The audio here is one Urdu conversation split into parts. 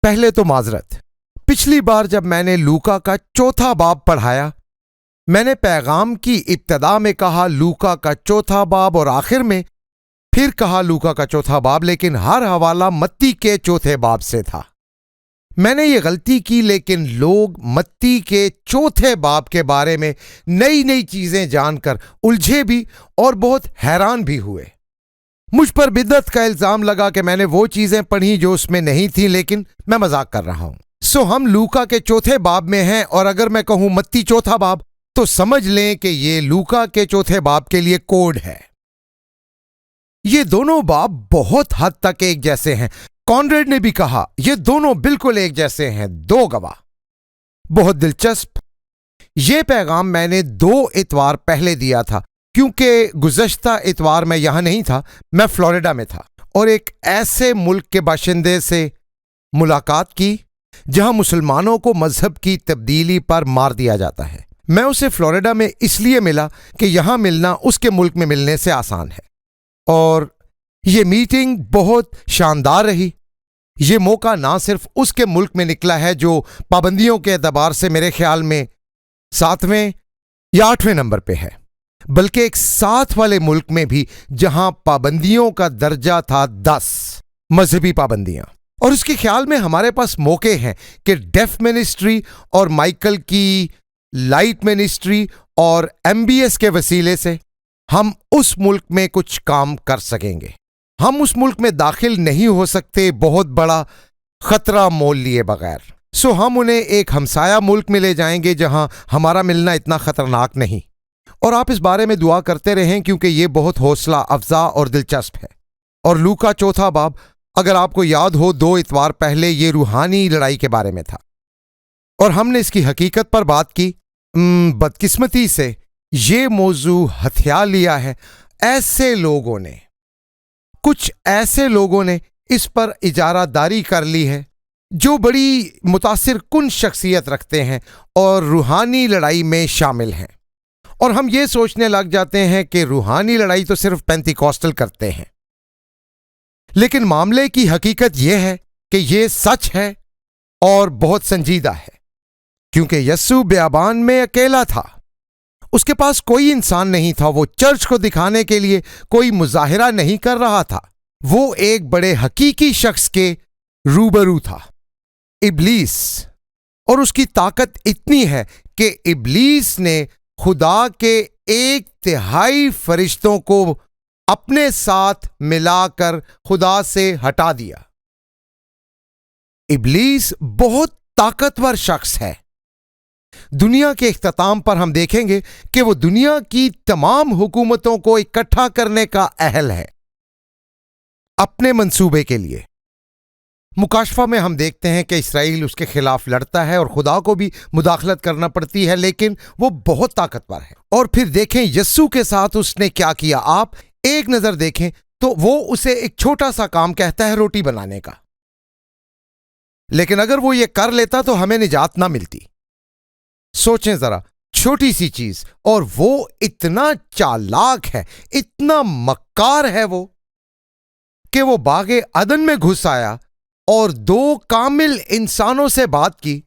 پہلے تو معذرت، پچھلی بار جب میں نے لوکا کا 4 باب پڑھایا، میں نے پیغام کی ابتدا میں کہا لوکا کا 4 باب اور آخر میں پھر کہا لوکا کا 4 باب، لیکن ہر حوالہ متی کے 4 باب سے تھا۔ میں نے یہ غلطی کی، لیکن لوگ متی کے 4 باب کے بارے میں نئی نئی چیزیں جان کر الجھے بھی اور بہت حیران بھی ہوئے۔ مجھ پر بدعت کا الزام لگا کہ میں نے وہ چیزیں پڑھی جو اس میں نہیں تھیں، لیکن میں مذاق کر رہا ہوں۔ ہم لوکا کے 4 باب میں ہیں، اور اگر میں کہوں متی 4 باب تو سمجھ لیں کہ یہ لوکا کے 4 باب کے لیے کوڈ ہے۔ یہ دونوں باب بہت حد تک ایک جیسے ہیں۔ کانریڈ نے بھی کہا یہ دونوں بالکل ایک جیسے ہیں، 2 گواہ۔ بہت دلچسپ۔ یہ پیغام میں نے 2 اتوار پہلے دیا تھا، کیونکہ گزشتہ اتوار میں یہاں نہیں تھا، میں فلوریڈا میں تھا اور ایک ایسے ملک کے باشندے سے ملاقات کی جہاں مسلمانوں کو مذہب کی تبدیلی پر مار دیا جاتا ہے۔ میں اسے فلوریڈا میں اس لیے ملا کہ یہاں ملنا اس کے ملک میں ملنے سے آسان ہے، اور یہ میٹنگ بہت شاندار رہی۔ یہ موقع نہ صرف اس کے ملک میں نکلا ہے جو پابندیوں کے اعتبار سے میرے خیال میں 7ویں یا 8ویں نمبر پہ ہے، بلکہ ایک ساتھ والے ملک میں بھی جہاں پابندیوں کا درجہ تھا 10 مذہبی پابندیاں۔ اور اس کے خیال میں ہمارے پاس موقع ہیں کہ ڈیف منسٹری اور مائیکل کی لائٹ منسٹری اور MBS کے وسیلے سے ہم اس ملک میں کچھ کام کر سکیں گے۔ ہم اس ملک میں داخل نہیں ہو سکتے بہت بڑا خطرہ مول لیے بغیر، ہم انہیں ایک ہمسایہ ملک میں لے جائیں گے جہاں ہمارا ملنا اتنا خطرناک نہیں۔ اور آپ اس بارے میں دعا کرتے رہیں، کیونکہ یہ بہت حوصلہ افزا اور دلچسپ ہے۔ اور لوکا 4 باب، اگر آپ کو یاد ہو 2 اتوار پہلے یہ روحانی لڑائی کے بارے میں تھا، اور ہم نے اس کی حقیقت پر بات کی۔ بدقسمتی سے یہ موضوع ہتھیا لیا ہے کچھ ایسے لوگوں نے اس پر اجارہ داری کر لی ہے جو بڑی متاثر کن شخصیت رکھتے ہیں اور روحانی لڑائی میں شامل ہیں، اور ہم یہ سوچنے لگ جاتے ہیں کہ روحانی لڑائی تو صرف پینتیکوسٹل کرتے ہیں۔ لیکن معاملے کی حقیقت یہ ہے کہ یہ سچ ہے اور بہت سنجیدہ ہے، کیونکہ یسوع بیابان میں اکیلا تھا، اس کے پاس کوئی انسان نہیں تھا، وہ چرچ کو دکھانے کے لیے کوئی مظاہرہ نہیں کر رہا تھا، وہ ایک بڑے حقیقی شخص کے روبرو تھا، ابلیس۔ اور اس کی طاقت اتنی ہے کہ ابلیس نے خدا کے 1/3 فرشتوں کو اپنے ساتھ ملا کر خدا سے ہٹا دیا۔ ابلیس بہت طاقتور شخص ہے۔ دنیا کے اختتام پر ہم دیکھیں گے کہ وہ دنیا کی تمام حکومتوں کو اکٹھا کرنے کا اہل ہے اپنے منصوبے کے لیے۔ مکاشفہ میں ہم دیکھتے ہیں کہ اسرائیل اس کے خلاف لڑتا ہے اور خدا کو بھی مداخلت کرنا پڑتی ہے، لیکن وہ بہت طاقتور ہے۔ اور پھر دیکھیں یسوع کے ساتھ اس نے کیا کیا۔ آپ ایک نظر دیکھیں تو وہ اسے ایک چھوٹا سا کام کہتا ہے، روٹی بنانے کا، لیکن اگر وہ یہ کر لیتا تو ہمیں نجات نہ ملتی۔ سوچیں ذرا، چھوٹی سی چیز، اور وہ اتنا چالاک ہے، اتنا مکار ہے وہ کہ وہ باغ عدن میں گھس آیا اور 2 کامل انسانوں سے بات کی۔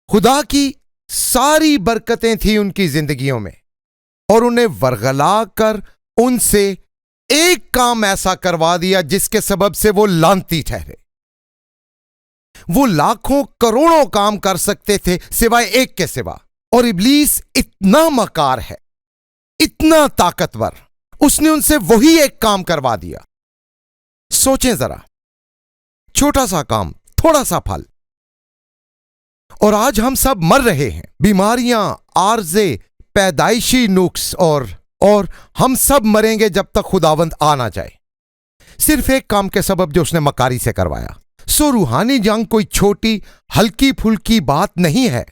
خدا کی ساری برکتیں تھیں ان کی زندگیوں میں، اور انہیں ورغلا کر ان سے ایک کام ایسا کروا دیا جس کے سبب سے وہ لعنتی ٹھہرے۔ وہ لاکھوں کروڑوں کام کر سکتے تھے سوائے ایک کے سوا، اور ابلیس اتنا مکار ہے، اتنا طاقتور، اس نے ان سے وہی ایک کام کروا دیا۔ سوچیں ذرا، چھوٹا سا کام، تھوڑا سا پھل، اور آج ہم سب مر رہے ہیں۔ بیماریاں، عارضے، پیدائشی نقص، اور ہم سب مریں گے جب تک خداوند آ نہ جائے، صرف ایک کام کے سبب جو اس نے مکاری سے کروایا۔ روحانی جنگ کوئی چھوٹی ہلکی پھلکی بات نہیں ہے،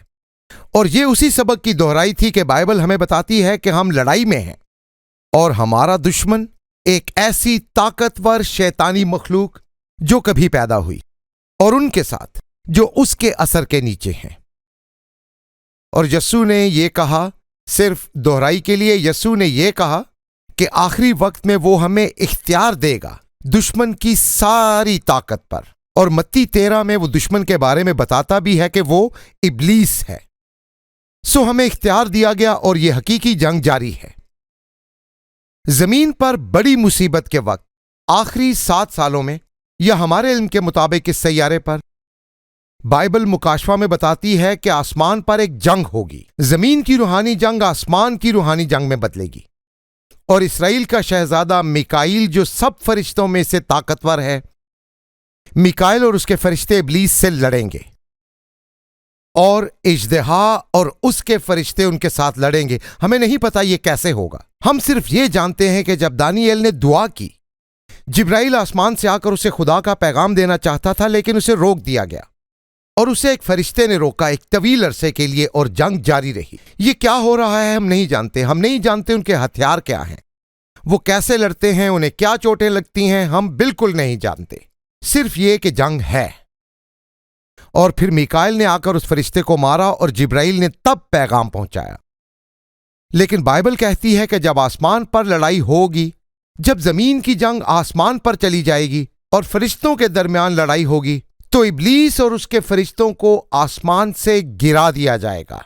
اور یہ اسی سبق کی دہرائی تھی کہ بائبل ہمیں بتاتی ہے کہ ہم لڑائی میں ہیں، اور ہمارا دشمن ایک ایسی طاقتور شیطانی مخلوق جو کبھی پیدا ہوئی، اور ان کے ساتھ جو اس کے اثر کے نیچے ہیں۔ اور یسوع نے یہ کہا، صرف دہرائی کے لیے یسوع نے یہ کہا کہ آخری وقت میں وہ ہمیں اختیار دے گا دشمن کی ساری طاقت پر۔ اور متی 13 میں وہ دشمن کے بارے میں بتاتا بھی ہے کہ وہ ابلیس ہے۔ سو ہمیں اختیار دیا گیا اور یہ حقیقی جنگ جاری ہے۔ زمین پر بڑی مصیبت کے وقت آخری 7 سالوں میں یا ہمارے علم کے مطابق اس سیارے پر بائبل مکاشفہ میں بتاتی ہے کہ آسمان پر ایک جنگ ہوگی۔ زمین کی روحانی جنگ آسمان کی روحانی جنگ میں بدلے گی، اور اسرائیل کا شہزادہ میکائیل جو سب فرشتوں میں سے طاقتور ہے، میکائیل اور اس کے فرشتے ابلیس سے لڑیں گے، اور اژدہا اور اس کے فرشتے ان کے ساتھ لڑیں گے۔ ہمیں نہیں پتا یہ کیسے ہوگا، ہم صرف یہ جانتے ہیں کہ جب دانییل نے دعا کی، جبرائیل آسمان سے آ کر اسے خدا کا پیغام دینا چاہتا تھا، لیکن اسے روک دیا گیا، اور اسے ایک فرشتے نے روکا ایک طویل عرصے کے لیے، اور جنگ جاری رہی۔ یہ کیا ہو رہا ہے ہم نہیں جانتے ان کے ہتھیار کیا ہیں، وہ کیسے لڑتے ہیں، انہیں کیا چوٹیں لگتی ہیں، ہم بالکل نہیں جانتے، صرف یہ کہ جنگ ہے۔ اور پھر میکائیل نے آ کر اس فرشتے کو مارا اور جبرائیل نے تب پیغام پہنچایا۔ لیکن بائبل کہتی ہے کہ جب آسمان پر لڑائی ہوگی، جب زمین کی جنگ آسمان پر چلی جائے گی اور فرشتوں کے درمیان لڑائی ہوگی، تو ابلیس اور اس کے فرشتوں کو آسمان سے گرا دیا جائے گا۔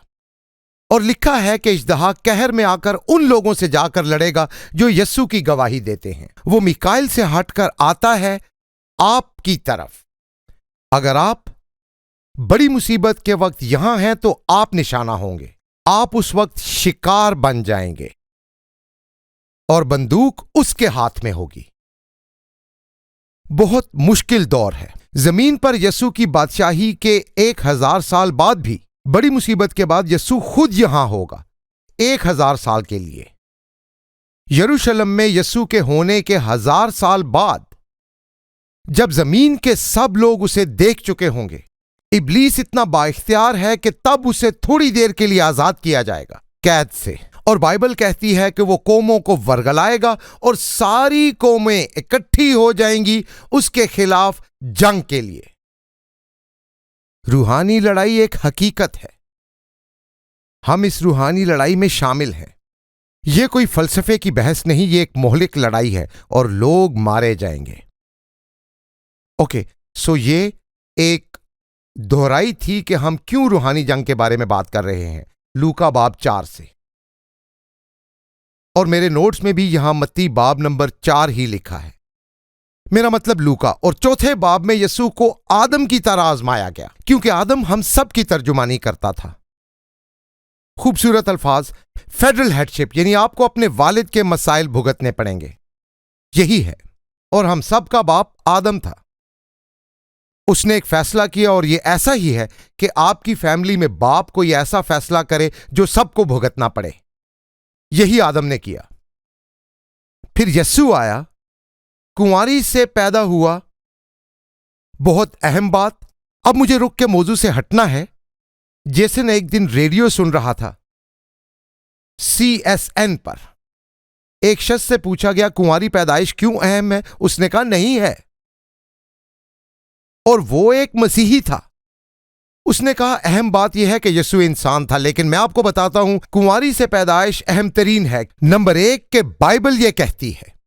اور لکھا ہے کہ اژدہا قہر میں آ کر ان لوگوں سے جا کر لڑے گا جو یسوع کی گواہی دیتے ہیں۔ وہ میکائیل سے ہٹ کر آتا ہے آپ کی طرف۔ اگر آپ بڑی مصیبت کے وقت یہاں ہیں تو آپ نشانہ ہوں گے، آپ اس وقت شکار بن جائیں گے، اور بندوق اس کے ہاتھ میں ہوگی۔ بہت مشکل دور ہے۔ زمین پر یسوع کی بادشاہی کے 1000 سال بعد بھی بڑی مصیبت کے بعد یسوع خود یہاں ہوگا 1000 سال کے لیے۔ یروشلم میں یسوع کے ہونے کے 1000 سال بعد، جب زمین کے سب لوگ اسے دیکھ چکے ہوں گے، ابلیس اتنا بااختیار ہے کہ تب اسے تھوڑی دیر کے لیے آزاد کیا جائے گا قید سے، اور بائبل کہتی ہے کہ وہ قوموں کو ورگلائے گا اور ساری قومیں اکٹھی ہو جائیں گی اس کے خلاف جنگ کے لیے۔ روحانی لڑائی ایک حقیقت ہے، ہم اس روحانی لڑائی میں شامل ہیں۔ یہ کوئی فلسفے کی بحث نہیں، یہ ایک مہلک لڑائی ہے اور لوگ مارے جائیں گے۔ اوکے، سو یہ ایک دہرائی تھی کہ ہم کیوں روحانی جنگ کے بارے میں بات کر رہے ہیں، لوکا باب 4 سے، اور میرے نوٹس میں بھی یہاں متی باب نمبر 4 ہی لکھا ہے، میرا مطلب لوکا۔ اور چوتھے باب میں یسوع کو آدم کی طرح آزمایا گیا، کیونکہ آدم ہم سب کی ترجمانی کرتا تھا۔ خوبصورت الفاظ، فیڈرل ہیڈشپ، یعنی آپ کو اپنے والد کے مسائل بھگتنے پڑیں گے، یہی ہے، اور ہم سب کا باپ آدم تھا۔ اس نے ایک فیصلہ کیا، اور یہ ایسا ہی ہے کہ آپ کی فیملی میں باپ کوئی ایسا فیصلہ کرے جو سب کو بھگتنا پڑے، یہی آدم نے کیا۔ پھر یسوع آیا، کنواری سے پیدا ہوا، بہت اہم بات۔ اب مجھے رک کے موضوع سے ہٹنا ہے۔ جیسن ایک دن ریڈیو سن رہا تھا، CSN پر ایک شخص سے پوچھا گیا کنواری پیدائش کیوں اہم ہے؟ اس نے کہا نہیں ہے، اور وہ ایک مسیحی تھا۔ اس نے کہا اہم بات یہ ہے کہ یسوع انسان تھا، لیکن میں آپ کو بتاتا ہوں کنواری سے پیدائش اہم ترین ہے۔ نمبر 1 کہ بائبل یہ کہتی ہے،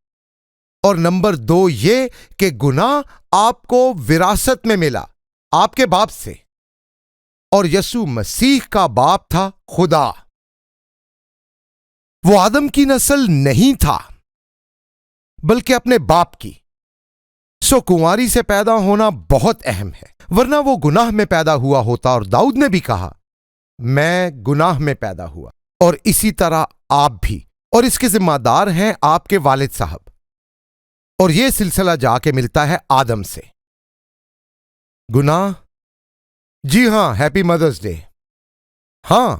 اور نمبر 2 یہ کہ گناہ آپ کو وراثت میں ملا آپ کے باپ سے، اور یسوع مسیح کا باپ تھا خدا، وہ آدم کی نسل نہیں تھا بلکہ اپنے باپ کی۔ سو کنواری سے پیدا ہونا بہت اہم ہے، ورنہ وہ گناہ میں پیدا ہوا ہوتا، اور داؤد نے بھی کہا میں گناہ میں پیدا ہوا، اور اسی طرح آپ بھی، اور اس کے ذمہ دار ہیں آپ کے والد صاحب، اور یہ سلسلہ جا کے ملتا ہے آدم سے۔ گناہ، جی ہاں، ہیپی مدرس ڈے۔ ہاں،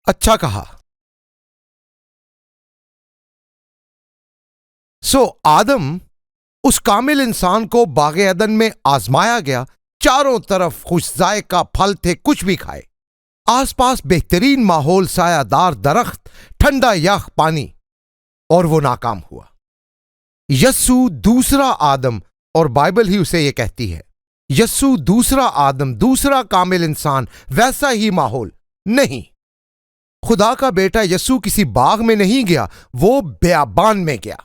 اچھا کہا۔ سو آدم اس کامل انسان کو باغ عدن میں آزمایا گیا، چاروں طرف خوش ذائقہ پھل تھے، کچھ بھی کھائے، آس پاس بہترین ماحول، سایہ دار درخت، ٹھنڈا یخ پانی، اور وہ ناکام ہوا۔ یسوع دوسرا آدم، اور بائبل ہی اسے یہ کہتی ہے، یسوع دوسرا آدم، دوسرا کامل انسان، ویسا ہی ماحول نہیں۔ خدا کا بیٹا یسوع کسی باغ میں نہیں گیا، وہ بیابان میں گیا۔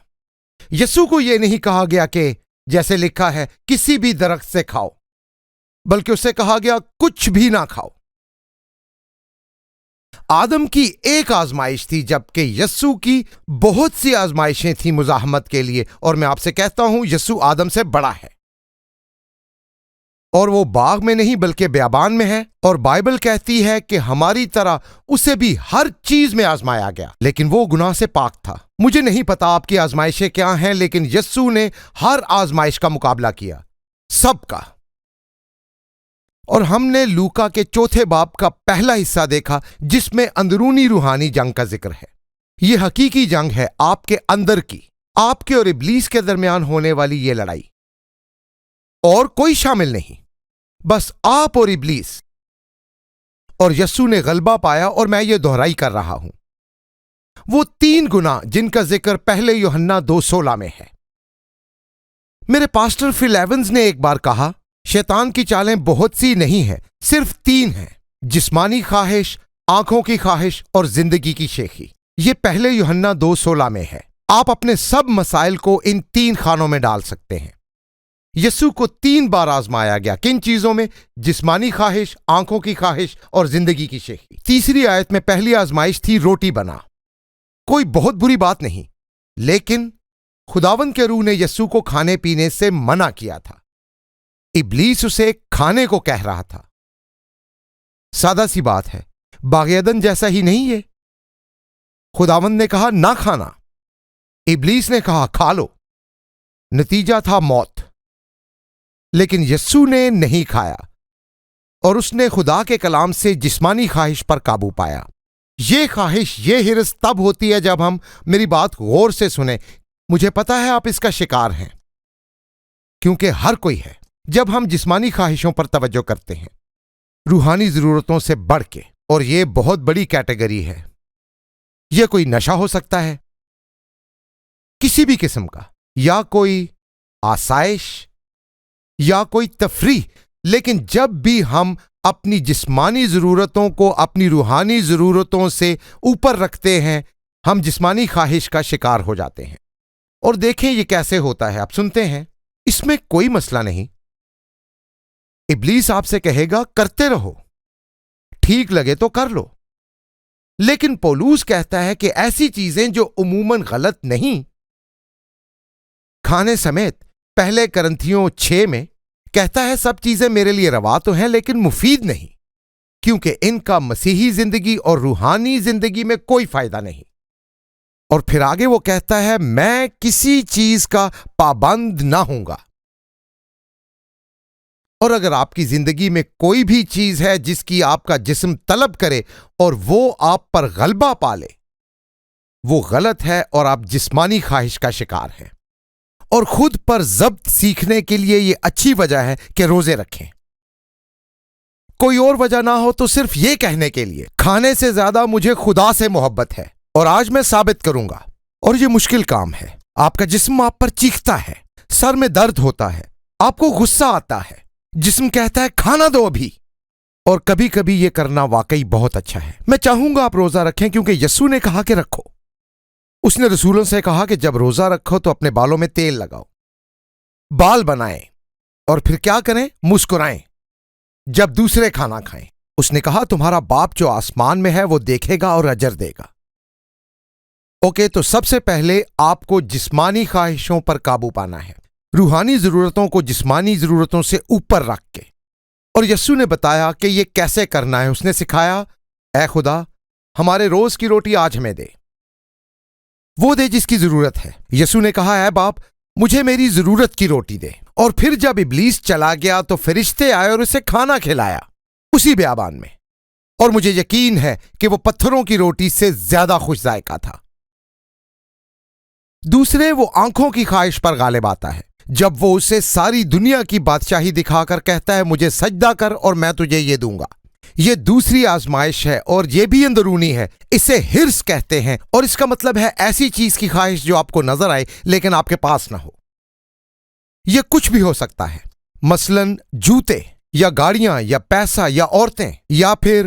یسوع کو یہ نہیں کہا گیا کہ جیسے لکھا ہے کسی بھی درخت سے کھاؤ، بلکہ اسے کہا گیا کچھ بھی نہ کھاؤ۔ آدم کی ایک آزمائش تھی، جبکہ یسوع کی بہت سی آزمائشیں تھیں مزاحمت کے لیے، اور میں آپ سے کہتا ہوں یسوع آدم سے بڑا ہے، اور وہ باغ میں نہیں بلکہ بیابان میں ہے، اور بائبل کہتی ہے کہ ہماری طرح اسے بھی ہر چیز میں آزمایا گیا، لیکن وہ گناہ سے پاک تھا۔ مجھے نہیں پتا آپ کی آزمائشیں کیا ہیں، لیکن یسوع نے ہر آزمائش کا مقابلہ کیا، سب کا۔ اور ہم نے لوکا کے 4 باب کا پہلا حصہ دیکھا، جس میں اندرونی روحانی جنگ کا ذکر ہے۔ یہ حقیقی جنگ ہے، آپ کے اندر کی، آپ کے اور ابلیس کے درمیان ہونے والی یہ لڑائی، اور کوئی شامل نہیں، بس آپ اور ابلیس۔ اور یسوع نے غلبہ پایا، اور میں یہ دہرائی کر رہا ہوں۔ وہ 3 گناہ جن کا ذکر پہلے یوحنا 2:16 میں ہے۔ میرے پاسٹر فل ایونز نے ایک بار کہا، شیطان کی چالیں بہت سی نہیں ہیں، صرف 3 ہیں: جسمانی خواہش، آنکھوں کی خواہش اور زندگی کی شیخی۔ یہ پہلے یوحنا 2:16 میں ہے۔ آپ اپنے سب مسائل کو ان 3 خانوں میں ڈال سکتے ہیں۔ یسوع کو 3 بار آزمایا گیا، کن چیزوں میں؟ جسمانی خواہش، آنکھوں کی خواہش اور زندگی کی شیخی۔ تیسری آیت میں پہلی آزمائش تھی روٹی بنا۔ کوئی بہت بری بات نہیں، لیکن خداوند کے روح نے یسوع کو کھانے پینے سے منع کیا تھا۔ ابلیس اسے کھانے کو کہہ رہا تھا۔ سادہ سی بات ہے، باغ عدن جیسا ہی نہیں ہے۔ خداوند نے کہا نہ کھانا، ابلیس نے کہا کھا لو، نتیجہ تھا موت۔ لیکن یسوع نے نہیں کھایا، اور اس نے خدا کے کلام سے جسمانی خواہش پر قابو پایا۔ یہ خواہش، یہ ہرس تب ہوتی ہے جب ہم، میری بات غور سے سنیں، مجھے پتا ہے آپ اس کا شکار ہیں، کیونکہ ہر کوئی ہے۔ جب ہم جسمانی خواہشوں پر توجہ کرتے ہیں روحانی ضرورتوں سے بڑھ کے، اور یہ بہت بڑی کیٹیگری ہے، یہ کوئی نشہ ہو سکتا ہے کسی بھی قسم کا، یا کوئی آسائش، یا کوئی تفریح، لیکن جب بھی ہم اپنی جسمانی ضرورتوں کو اپنی روحانی ضرورتوں سے اوپر رکھتے ہیں، ہم جسمانی خواہش کا شکار ہو جاتے ہیں۔ اور دیکھیں یہ کیسے ہوتا ہے، آپ سنتے ہیں، اس میں کوئی مسئلہ نہیں۔ ابلیس آپ سے کہے گا کرتے رہو، ٹھیک لگے تو کر لو، لیکن پولوس کہتا ہے کہ ایسی چیزیں جو عموماً غلط نہیں، کھانے سمیت، پہلے کرنتھیوں 6 میں کہتا ہے سب چیزیں میرے لیے روا تو ہیں لیکن مفید نہیں، کیونکہ ان کا مسیحی زندگی اور روحانی زندگی میں کوئی فائدہ نہیں۔ اور پھر آگے وہ کہتا ہے میں کسی چیز کا پابند نہ ہوں گا۔ اور اگر آپ کی زندگی میں کوئی بھی چیز ہے جس کی آپ کا جسم طلب کرے اور وہ آپ پر غلبہ پالے، وہ غلط ہے اور آپ جسمانی خواہش کا شکار ہیں۔ اور خود پر ضبط سیکھنے کے لیے یہ اچھی وجہ ہے کہ روزے رکھیں۔ کوئی اور وجہ نہ ہو تو صرف یہ کہنے کے لیے کھانے سے زیادہ مجھے خدا سے محبت ہے، اور آج میں ثابت کروں گا۔ اور یہ مشکل کام ہے، آپ کا جسم آپ پر چیختا ہے، سر میں درد ہوتا ہے، آپ کو غصہ آتا ہے، جسم کہتا ہے کھانا دو ابھی۔ اور کبھی کبھی یہ کرنا واقعی بہت اچھا ہے۔ میں چاہوں گا آپ روزہ رکھیں، کیونکہ یسوع نے کہا کہ رکھو۔ اس نے رسولوں سے کہا کہ جب روزہ رکھو تو اپنے بالوں میں تیل لگاؤ، بال بنائیں، اور پھر کیا کریں؟ مسکرائیں جب دوسرے کھانا کھائیں۔ اس نے کہا تمہارا باپ جو آسمان میں ہے وہ دیکھے گا اور اجر دے گا۔ اوکے، تو سب سے پہلے آپ کو جسمانی خواہشوں پر قابو پانا ہے، روحانی ضرورتوں کو جسمانی ضرورتوں سے اوپر رکھ کے۔ اور یسوع نے بتایا کہ یہ کیسے کرنا ہے۔ اس نے سکھایا، اے خدا ہمارے روز کی روٹی آج ہمیں دے، وہ دے جس کی ضرورت ہے۔ یسوع نے کہا اے باپ مجھے میری ضرورت کی روٹی دے۔ اور پھر جب ابلیس چلا گیا تو فرشتے آئے اور اسے کھانا کھلایا اسی بیابان میں، اور مجھے یقین ہے کہ وہ پتھروں کی روٹی سے زیادہ خوش ذائقہ تھا۔ دوسرے، وہ آنکھوں کی خواہش پر غالب آتا ہے، جب وہ اسے ساری دنیا کی بادشاہی دکھا کر کہتا ہے مجھے سجدہ کر اور میں تجھے یہ دوں گا۔ یہ دوسری آزمائش ہے، اور یہ بھی اندرونی ہے، اسے ہرس کہتے ہیں، اور اس کا مطلب ہے ایسی چیز کی خواہش جو آپ کو نظر آئے لیکن آپ کے پاس نہ ہو۔ یہ کچھ بھی ہو سکتا ہے، مثلاً جوتے یا گاڑیاں یا پیسہ یا عورتیں، یا پھر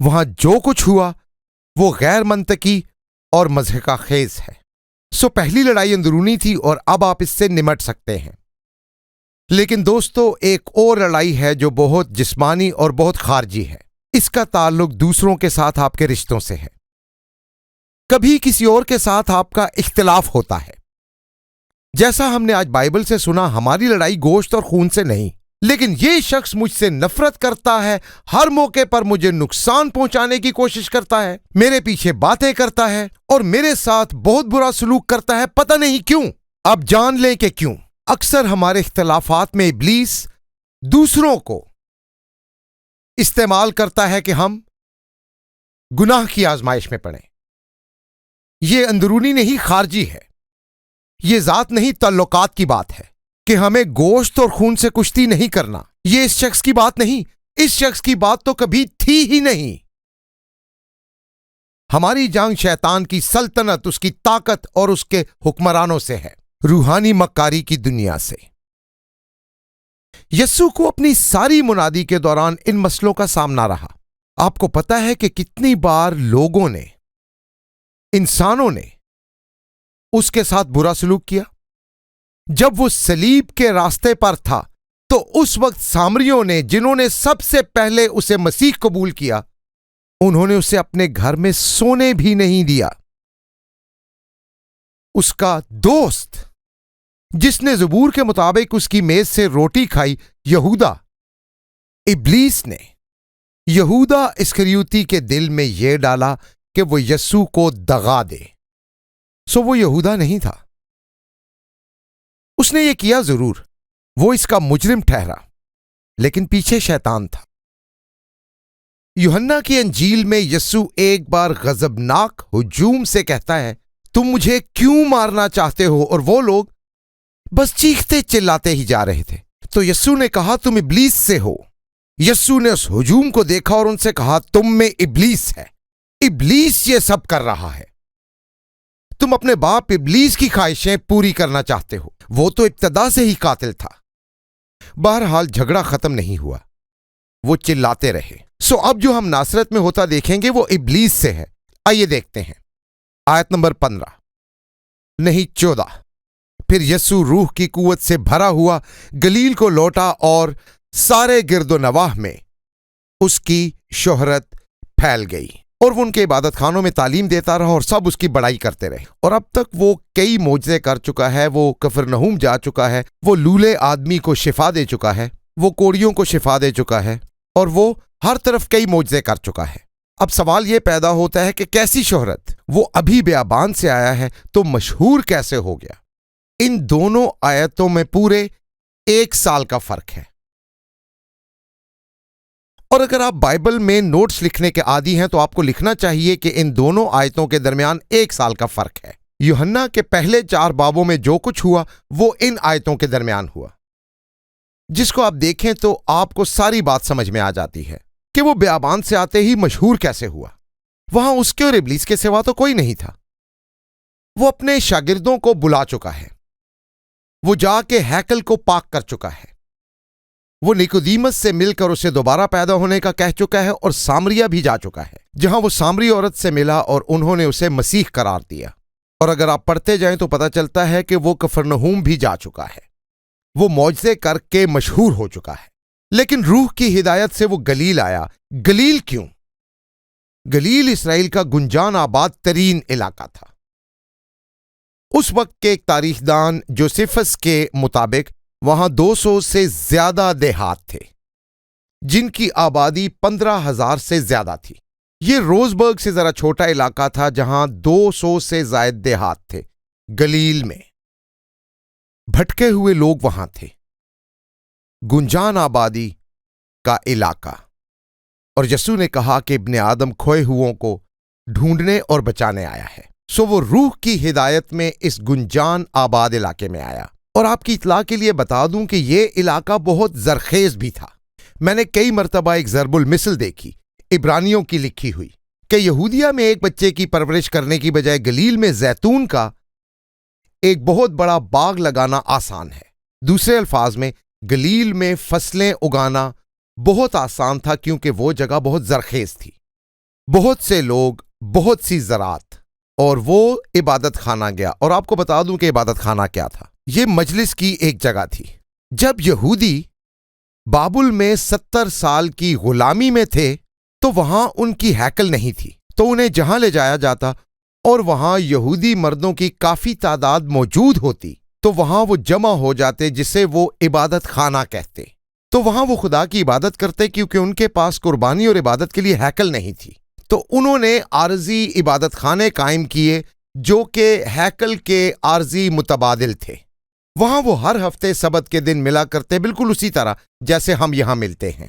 وہاں جو کچھ ہوا وہ غیر منطقی اور مضحکہ خیز ہے۔ پہلی لڑائی اندرونی تھی اور اب آپ اس سے نمٹ سکتے ہیں۔ لیکن دوستو، ایک اور لڑائی ہے جو بہت جسمانی اور بہت خارجی ہے۔ اس کا تعلق دوسروں کے ساتھ آپ کے رشتوں سے ہے۔ کبھی کسی اور کے ساتھ آپ کا اختلاف ہوتا ہے۔ جیسا ہم نے آج بائبل سے سنا، ہماری لڑائی گوشت اور خون سے نہیں، لیکن یہ شخص مجھ سے نفرت کرتا ہے، ہر موقع پر مجھے نقصان پہنچانے کی کوشش کرتا ہے، میرے پیچھے باتیں کرتا ہے اور میرے ساتھ بہت برا سلوک کرتا ہے، پتہ نہیں کیوں۔ اب جان لیں کہ کیوں۔ اکثر ہمارے اختلافات میں ابلیس دوسروں کو استعمال کرتا ہے کہ ہم گناہ کی آزمائش میں پڑیں۔ یہ اندرونی نہیں، خارجی ہے۔ یہ ذات نہیں، تعلقات کی بات ہے کہ ہمیں گوشت اور خون سے کشتی نہیں کرنا۔ یہ اس شخص کی بات نہیں، اس شخص کی بات تو کبھی تھی ہی نہیں۔ ہماری جنگ شیطان کی سلطنت، اس کی طاقت اور اس کے حکمرانوں سے ہے، روحانی مکاری کی دنیا سے۔ یسوع کو اپنی ساری منادی کے دوران ان مسئلوں کا سامنا رہا۔ آپ کو پتا ہے کہ کتنی بار لوگوں نے، انسانوں نے اس کے ساتھ برا سلوک کیا۔ جب وہ صلیب کے راستے پر تھا تو اس وقت سامریوں نے، جنہوں نے سب سے پہلے اسے مسیح قبول کیا، انہوں نے اسے اپنے گھر میں سونے بھی نہیں دیا۔ اس کا دوست، جس نے زبور کے مطابق اس کی میز سے روٹی کھائی، یہودا، ابلیس نے یہودا اسکریوتی کے دل میں یہ ڈالا کہ وہ یسوع کو دغا دے۔ وہ یہودا نہیں تھا۔ اس نے یہ کیا ضرور، وہ اس کا مجرم ٹھہرا، لیکن پیچھے شیطان تھا۔ یوحنا کی انجیل میں یسوع ایک بار غضبناک ہجوم سے کہتا ہے، تم مجھے کیوں مارنا چاہتے ہو؟ اور وہ لوگ بس چیختے چلاتے ہی جا رہے تھے۔ تو یسوع نے کہا، تم ابلیس سے ہو۔ یسوع نے اس ہجوم کو دیکھا اور ان سے کہا، تم میں ابلیس ہے۔ ابلیس یہ سب کر رہا ہے۔ تم اپنے باپ ابلیس کی خواہشیں پوری کرنا چاہتے ہو۔ وہ تو ابتدا سے ہی قاتل تھا۔ بہرحال جھگڑا ختم نہیں ہوا، وہ چلاتے رہے۔ اب جو ہم ناصرت میں ہوتا دیکھیں گے وہ ابلیس سے ہے۔ آئیے دیکھتے ہیں آیت نمبر 15 نہیں 14۔ پھر یسوع روح کی قوت سے بھرا ہوا گلیل کو لوٹا اور سارے گرد و نواح میں اس کی شہرت پھیل گئی، اور وہ ان کے عبادت خانوں میں تعلیم دیتا رہا اور سب اس کی بڑائی کرتے رہے۔ اور اب تک وہ کئی معجزے کر چکا ہے۔ وہ کفرنہوم جا چکا ہے، وہ لولے آدمی کو شفا دے چکا ہے، وہ کوڑیوں کو شفا دے چکا ہے، اور وہ ہر طرف کئی معجزے کر چکا ہے۔ اب سوال یہ پیدا ہوتا ہے کہ کیسی شہرت؟ وہ ابھی بیابان سے آیا ہے تو مشہور کیسے ہو گیا؟ ان دونوں آیتوں میں پورے 1 سال کا فرق ہے۔ اور اگر آپ بائبل میں نوٹس لکھنے کے عادی ہیں تو آپ کو لکھنا چاہیے کہ ان دونوں آیتوں کے درمیان 1 سال کا فرق ہے۔ یوحنا کے پہلے 4 بابوں میں جو کچھ ہوا وہ ان آیتوں کے درمیان ہوا، جس کو آپ دیکھیں تو آپ کو ساری بات سمجھ میں آ جاتی ہے کہ وہ بیابان سے آتے ہی مشہور کیسے ہوا۔ وہاں اس کے اور ابلیس کے سوا تو کوئی نہیں تھا۔ وہ اپنے شاگردوں کو بلا چکا ہے، وہ جا کے ہیکل کو پاک کر چکا ہے، وہ نیکودیمس سے مل کر اسے دوبارہ پیدا ہونے کا کہہ چکا ہے، اور سامریا بھی جا چکا ہے جہاں وہ سامری عورت سے ملا اور انہوں نے اسے مسیح قرار دیا۔ اور اگر آپ پڑھتے جائیں تو پتہ چلتا ہے کہ وہ کفرنہوم بھی جا چکا ہے، وہ معجزے کر کے مشہور ہو چکا ہے۔ لیکن روح کی ہدایت سے وہ گلیل آیا۔ گلیل کیوں؟ گلیل اسرائیل کا گنجان آباد ترین علاقہ تھا۔ اس وقت کے ایک تاریخ دان جوسیفس کے مطابق وہاں 200 سے زیادہ دیہات تھے، جن کی آبادی 15,000 سے زیادہ تھی۔ یہ روزبرگ سے ذرا چھوٹا علاقہ تھا جہاں 200 سے زائد دیہات تھے۔ گلیل میں بھٹکے ہوئے لوگ وہاں تھے، گنجان آبادی کا علاقہ۔ اور یسوع نے کہا کہ ابن آدم کھوئے ہوئوں کو ڈھونڈنے اور بچانے آیا ہے۔ وہ روح کی ہدایت میں اس گنجان آباد علاقے میں آیا۔ اور آپ کی اطلاع کے لیے بتا دوں کہ یہ علاقہ بہت زرخیز بھی تھا۔ میں نے کئی مرتبہ ایک ضرب المثل دیکھی، عبرانیوں کی لکھی ہوئی، کہ یہودیہ میں ایک بچے کی پرورش کرنے کی بجائے گلیل میں زیتون کا ایک بہت بڑا باغ لگانا آسان ہے۔ دوسرے الفاظ میں، گلیل میں فصلیں اگانا بہت آسان تھا کیونکہ وہ جگہ بہت زرخیز تھی۔ بہت سے لوگ، بہت سی زراعت، اور وہ عبادت خانہ گیا۔ اور آپ کو بتا دوں کہ عبادت خانہ کیا تھا۔ یہ مجلس کی ایک جگہ تھی۔ جب یہودی بابل میں 70 سال کی غلامی میں تھے تو وہاں ان کی ہیکل نہیں تھی، تو انہیں جہاں لے جایا جاتا اور وہاں یہودی مردوں کی کافی تعداد موجود ہوتی تو وہاں وہ جمع ہو جاتے، جسے وہ عبادت خانہ کہتے۔ تو وہاں وہ خدا کی عبادت کرتے کیونکہ ان کے پاس قربانی اور عبادت کے لیے ہیکل نہیں تھی۔ تو انہوں نے عارضی عبادت خانے قائم کیے جو کہ ہیکل کے عارضی متبادل تھے۔ وہاں وہ ہر ہفتے سبت کے دن ملا کرتے، بالکل اسی طرح جیسے ہم یہاں ملتے ہیں۔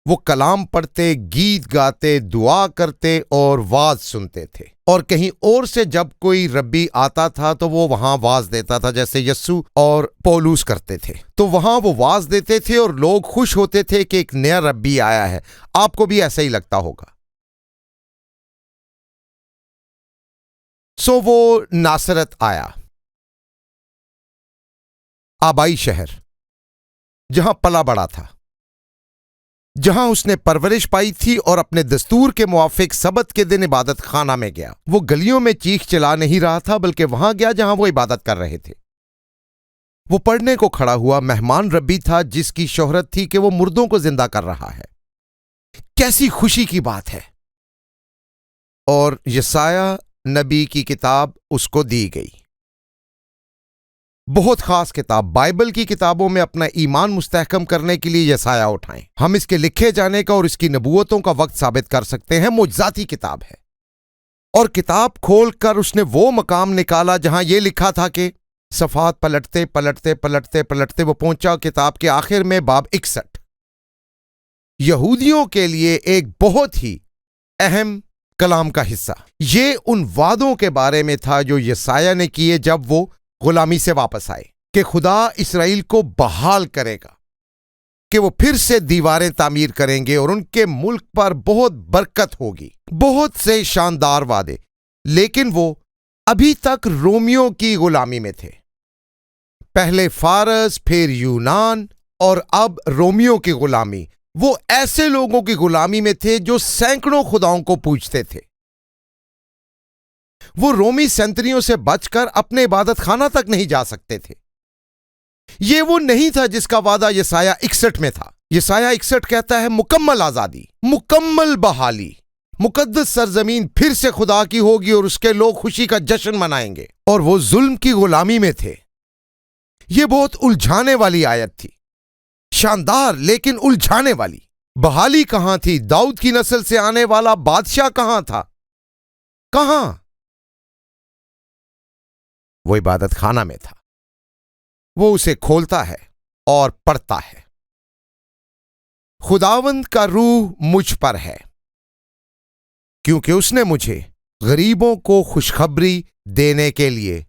وہ کلام پڑھتے، گیت گاتے، دعا کرتے اور واعظ سنتے تھے۔ اور کہیں اور سے جب کوئی ربی آتا تھا تو وہ وہاں واعظ دیتا تھا، جیسے یسوع اور پولوس کرتے تھے۔ تو وہاں وہ واعظ دیتے تھے اور لوگ خوش ہوتے تھے کہ ایک نیا ربی آیا ہے۔ آپ کو بھی ایسا ہی لگتا ہوگا۔ سو وہ ناصرت آیا، آبائی شہر جہاں پلا بڑا تھا، جہاں اس نے پرورش پائی تھی، اور اپنے دستور کے موافق سبت کے دن عبادت خانہ میں گیا۔ وہ گلیوں میں چیخ چلا نہیں رہا تھا، بلکہ وہاں گیا جہاں وہ عبادت کر رہے تھے۔ وہ پڑھنے کو کھڑا ہوا۔ مہمان ربی تھا جس کی شہرت تھی کہ وہ مردوں کو زندہ کر رہا ہے۔ کیسی خوشی کی بات ہے! اور یسایہ نبی کی کتاب اس کو دی گئی، بہت خاص کتاب۔ بائبل کی کتابوں میں اپنا ایمان مستحکم کرنے کے لیے یسایہ اٹھائیں۔ ہم اس کے لکھے جانے کا اور اس کی نبوتوں کا وقت ثابت کر سکتے ہیں۔ معجزاتی کتاب ہے۔ اور کتاب کھول کر اس نے وہ مقام نکالا جہاں یہ لکھا تھا کہ صفحات پلٹتے پلٹتے پلٹتے پلٹتے وہ پہنچا کتاب کے آخر میں، باب 61۔ یہودیوں کے لیے ایک بہت ہی اہم کلام کا حصہ۔ یہ ان وعدوں کے بارے میں تھا جو یسایہ نے کیے جب وہ غلامی سے واپس آئے، کہ خدا اسرائیل کو بحال کرے گا، کہ وہ پھر سے دیواریں تعمیر کریں گے اور ان کے ملک پر بہت برکت ہوگی۔ بہت سے شاندار وعدے، لیکن وہ ابھی تک رومیوں کی غلامی میں تھے۔ پہلے فارس، پھر یونان، اور اب رومیوں کی غلامی۔ وہ ایسے لوگوں کی غلامی میں تھے جو سینکڑوں خداؤں کو پوجتے تھے۔ وہ رومی سینتریوں سے بچ کر اپنے عبادت خانہ تک نہیں جا سکتے تھے۔ یہ وہ نہیں تھا جس کا وعدہ یسایہ 61 میں تھا۔ یسایہ 61 کہتا ہے مکمل آزادی، مکمل بحالی، مقدس سرزمین پھر سے خدا کی ہوگی اور اس کے لوگ خوشی کا جشن منائیں گے۔ اور وہ ظلم کی غلامی میں تھے۔ یہ بہت الجھانے والی آیت تھی، شاندار لیکن الجھانے والی۔ بحالی کہاں تھی؟ داؤد کی نسل سے آنے والا بادشاہ کہاں تھا؟ کہاں؟ وہ عبادت خانہ میں تھا۔ وہ اسے کھولتا ہے اور پڑھتا ہے۔ خداوند کا روح مجھ پر ہے، کیونکہ اس نے مجھے غریبوں کو خوشخبری دینے کے لیے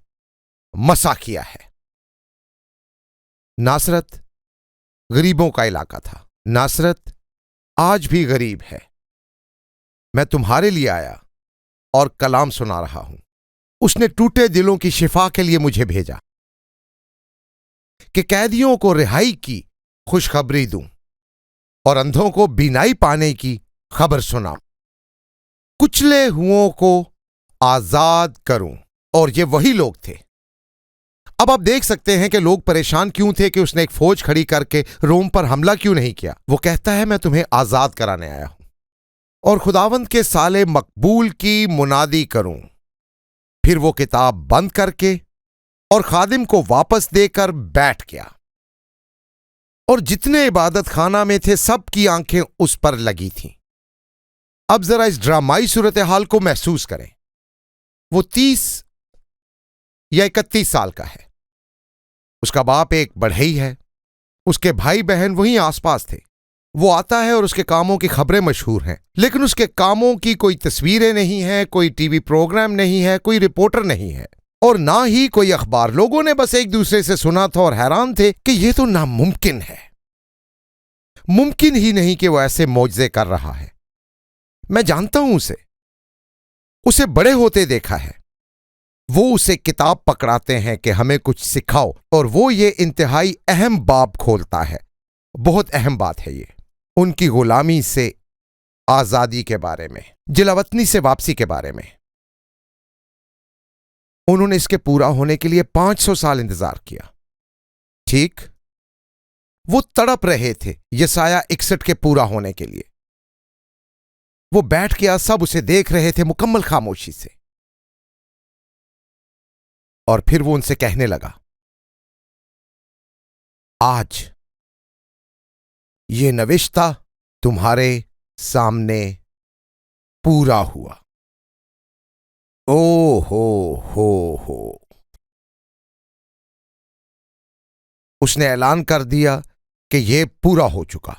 مسا کیا ہے۔ ناصرت غریبوں کا علاقہ تھا۔ ناصرت آج بھی غریب ہے۔ میں تمہارے لیے آیا اور کلام سنا رہا ہوں۔ اس نے ٹوٹے دلوں کی شفا کے لیے مجھے بھیجا، کہ قیدیوں کو رہائی کی خوشخبری دوں اور اندھوں کو بینائی پانے کی خبر سناؤں، کچلے ہوئوں کو آزاد کروں۔ اور یہ وہی لوگ تھے۔ اب آپ دیکھ سکتے ہیں کہ لوگ پریشان کیوں تھے کہ اس نے ایک فوج کھڑی کر کے روم پر حملہ کیوں نہیں کیا۔ وہ کہتا ہے میں تمہیں آزاد کرانے آیا ہوں اور خداوند کے سال مقبول کی منادی کروں۔ پھر وہ کتاب بند کر کے اور خادم کو واپس دے کر بیٹھ گیا، اور جتنے عبادت خانہ میں تھے سب کی آنکھیں اس پر لگی تھیں۔ اب ذرا اس ڈرامائی صورتحال کو محسوس کریں۔ وہ 30 یا 31 سال کا ہے۔ اس کا باپ ایک بڑھئی ہے۔ اس کے بھائی بہن وہیں آس پاس تھے۔ وہ آتا ہے اور اس کے کاموں کی خبریں مشہور ہیں، لیکن اس کے کاموں کی کوئی تصویریں نہیں ہیں، کوئی ٹی وی پروگرام نہیں ہے، کوئی رپورٹر نہیں ہے، اور نہ ہی کوئی اخبار۔ لوگوں نے بس ایک دوسرے سے سنا تھا اور حیران تھے کہ یہ تو ناممکن ہے۔ ممکن ہی نہیں کہ وہ ایسے معجزے کر رہا ہے۔ میں جانتا ہوں اسے بڑے ہوتے دیکھا ہے۔ وہ اسے کتاب پکڑاتے ہیں کہ ہمیں کچھ سکھاؤ، اور وہ یہ انتہائی اہم باب کھولتا ہے۔ بہت اہم بات ہے یہ۔ ان کی غلامی سے آزادی کے بارے میں، جلاوطنی سے واپسی کے بارے میں۔ انہوں نے اس کے پورا ہونے کے لیے 500 سال انتظار کیا۔ ٹھیک، وہ تڑپ رہے تھے یسایہ 61 کے پورا ہونے کے لیے۔ وہ بیٹھ گیا، سب اسے دیکھ رہے تھے مکمل خاموشی سے، اور پھر وہ ان سے کہنے لگا، آج یہ نوشتہ تمہارے سامنے پورا ہوا۔ او ہو اس نے اعلان کر دیا کہ یہ پورا ہو چکا،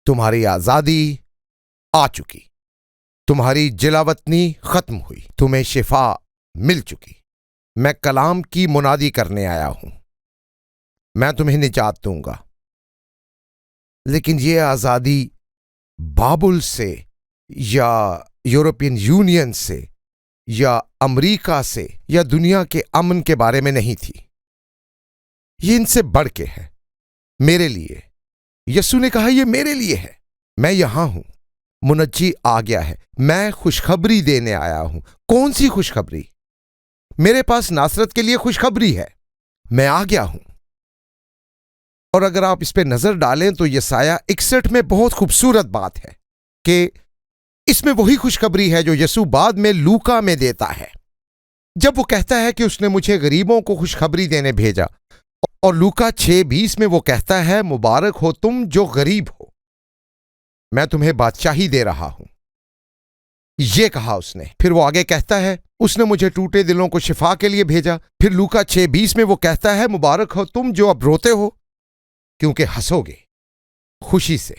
تمہاری آزادی آ چکی، تمہاری جلاوطنی ختم ہوئی، تمہیں شفا مل چکی۔ میں کلام کی منادی کرنے آیا ہوں، میں تمہیں نجات دوں گا۔ لیکن یہ آزادی بابل سے یا یورپین یونین سے یا امریکہ سے یا دنیا کے امن کے بارے میں نہیں تھی، یہ ان سے بڑھ کے ہے، میرے لیے۔ یسوع نے کہا یہ میرے لیے ہے، میں یہاں ہوں، منجی آ گیا ہے، میں خوشخبری دینے آیا ہوں۔ کون سی خوشخبری؟ میرے پاس ناصرت کے لیے خوشخبری ہے، میں آ گیا ہوں۔ اور اگر آپ اس پہ نظر ڈالیں تو یسایہ 61 میں بہت خوبصورت بات ہے کہ اس میں وہی خوشخبری ہے جو یسوع بعد میں لوکا میں دیتا ہے، جب وہ کہتا ہے کہ اس نے مجھے غریبوں کو خوشخبری دینے بھیجا، اور لوکا 6:20 میں وہ کہتا ہے مبارک ہو تم جو غریب ہو، میں تمہیں بادشاہی دے رہا ہوں، یہ کہا اس نے۔ پھر وہ آگے کہتا ہے اس نے مجھے ٹوٹے دلوں کو شفا کے لیے بھیجا۔ پھر لوکا 6:20 میں وہ کہتا ہے مبارک ہو تم جو اب روتے ہو، کیونکہ ہنسو گے خوشی سے۔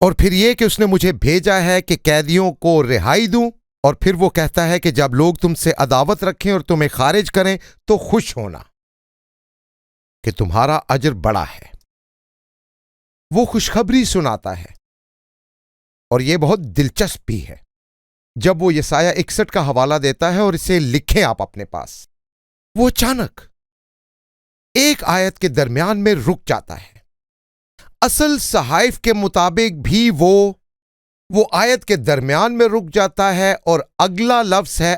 اور پھر یہ کہ اس نے مجھے بھیجا ہے کہ قیدیوں کو رہائی دوں۔ اور پھر وہ کہتا ہے کہ جب لوگ تم سے عداوت رکھیں اور تمہیں خارج کریں تو خوش ہونا کہ تمہارا اجر بڑا ہے۔ وہ خوشخبری سناتا ہے، اور یہ بہت دلچسپ بھی ہے جب وہ یسایہ 61 کا حوالہ دیتا ہے اور اسے لکھیں آپ اپنے پاس، وہ اچانک ایک آیت کے درمیان میں رک جاتا ہے۔ اصل صحائف کے مطابق بھی وہ آیت کے درمیان میں رک جاتا ہے، اور اگلا لفظ ہے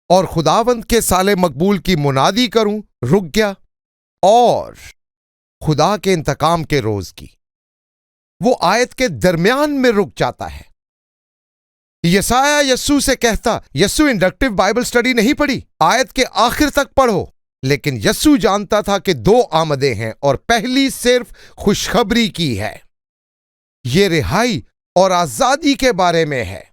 اور خداوند کے سال مقبول کی منادی کروں، رک گیا، اور خدا کے انتقام کے روز کی، وہ آیت کے درمیان میں رک جاتا ہے۔ یسایہ یسوع سے کہتا، یسوع انڈکٹیو بائبل سٹڈی نہیں پڑھی، آیت کے آخر تک پڑھو، لیکن یسوع جانتا تھا کہ 2 آمدیں ہیں، اور پہلی صرف خوشخبری کی ہے، یہ رہائی اور آزادی کے بارے میں ہے،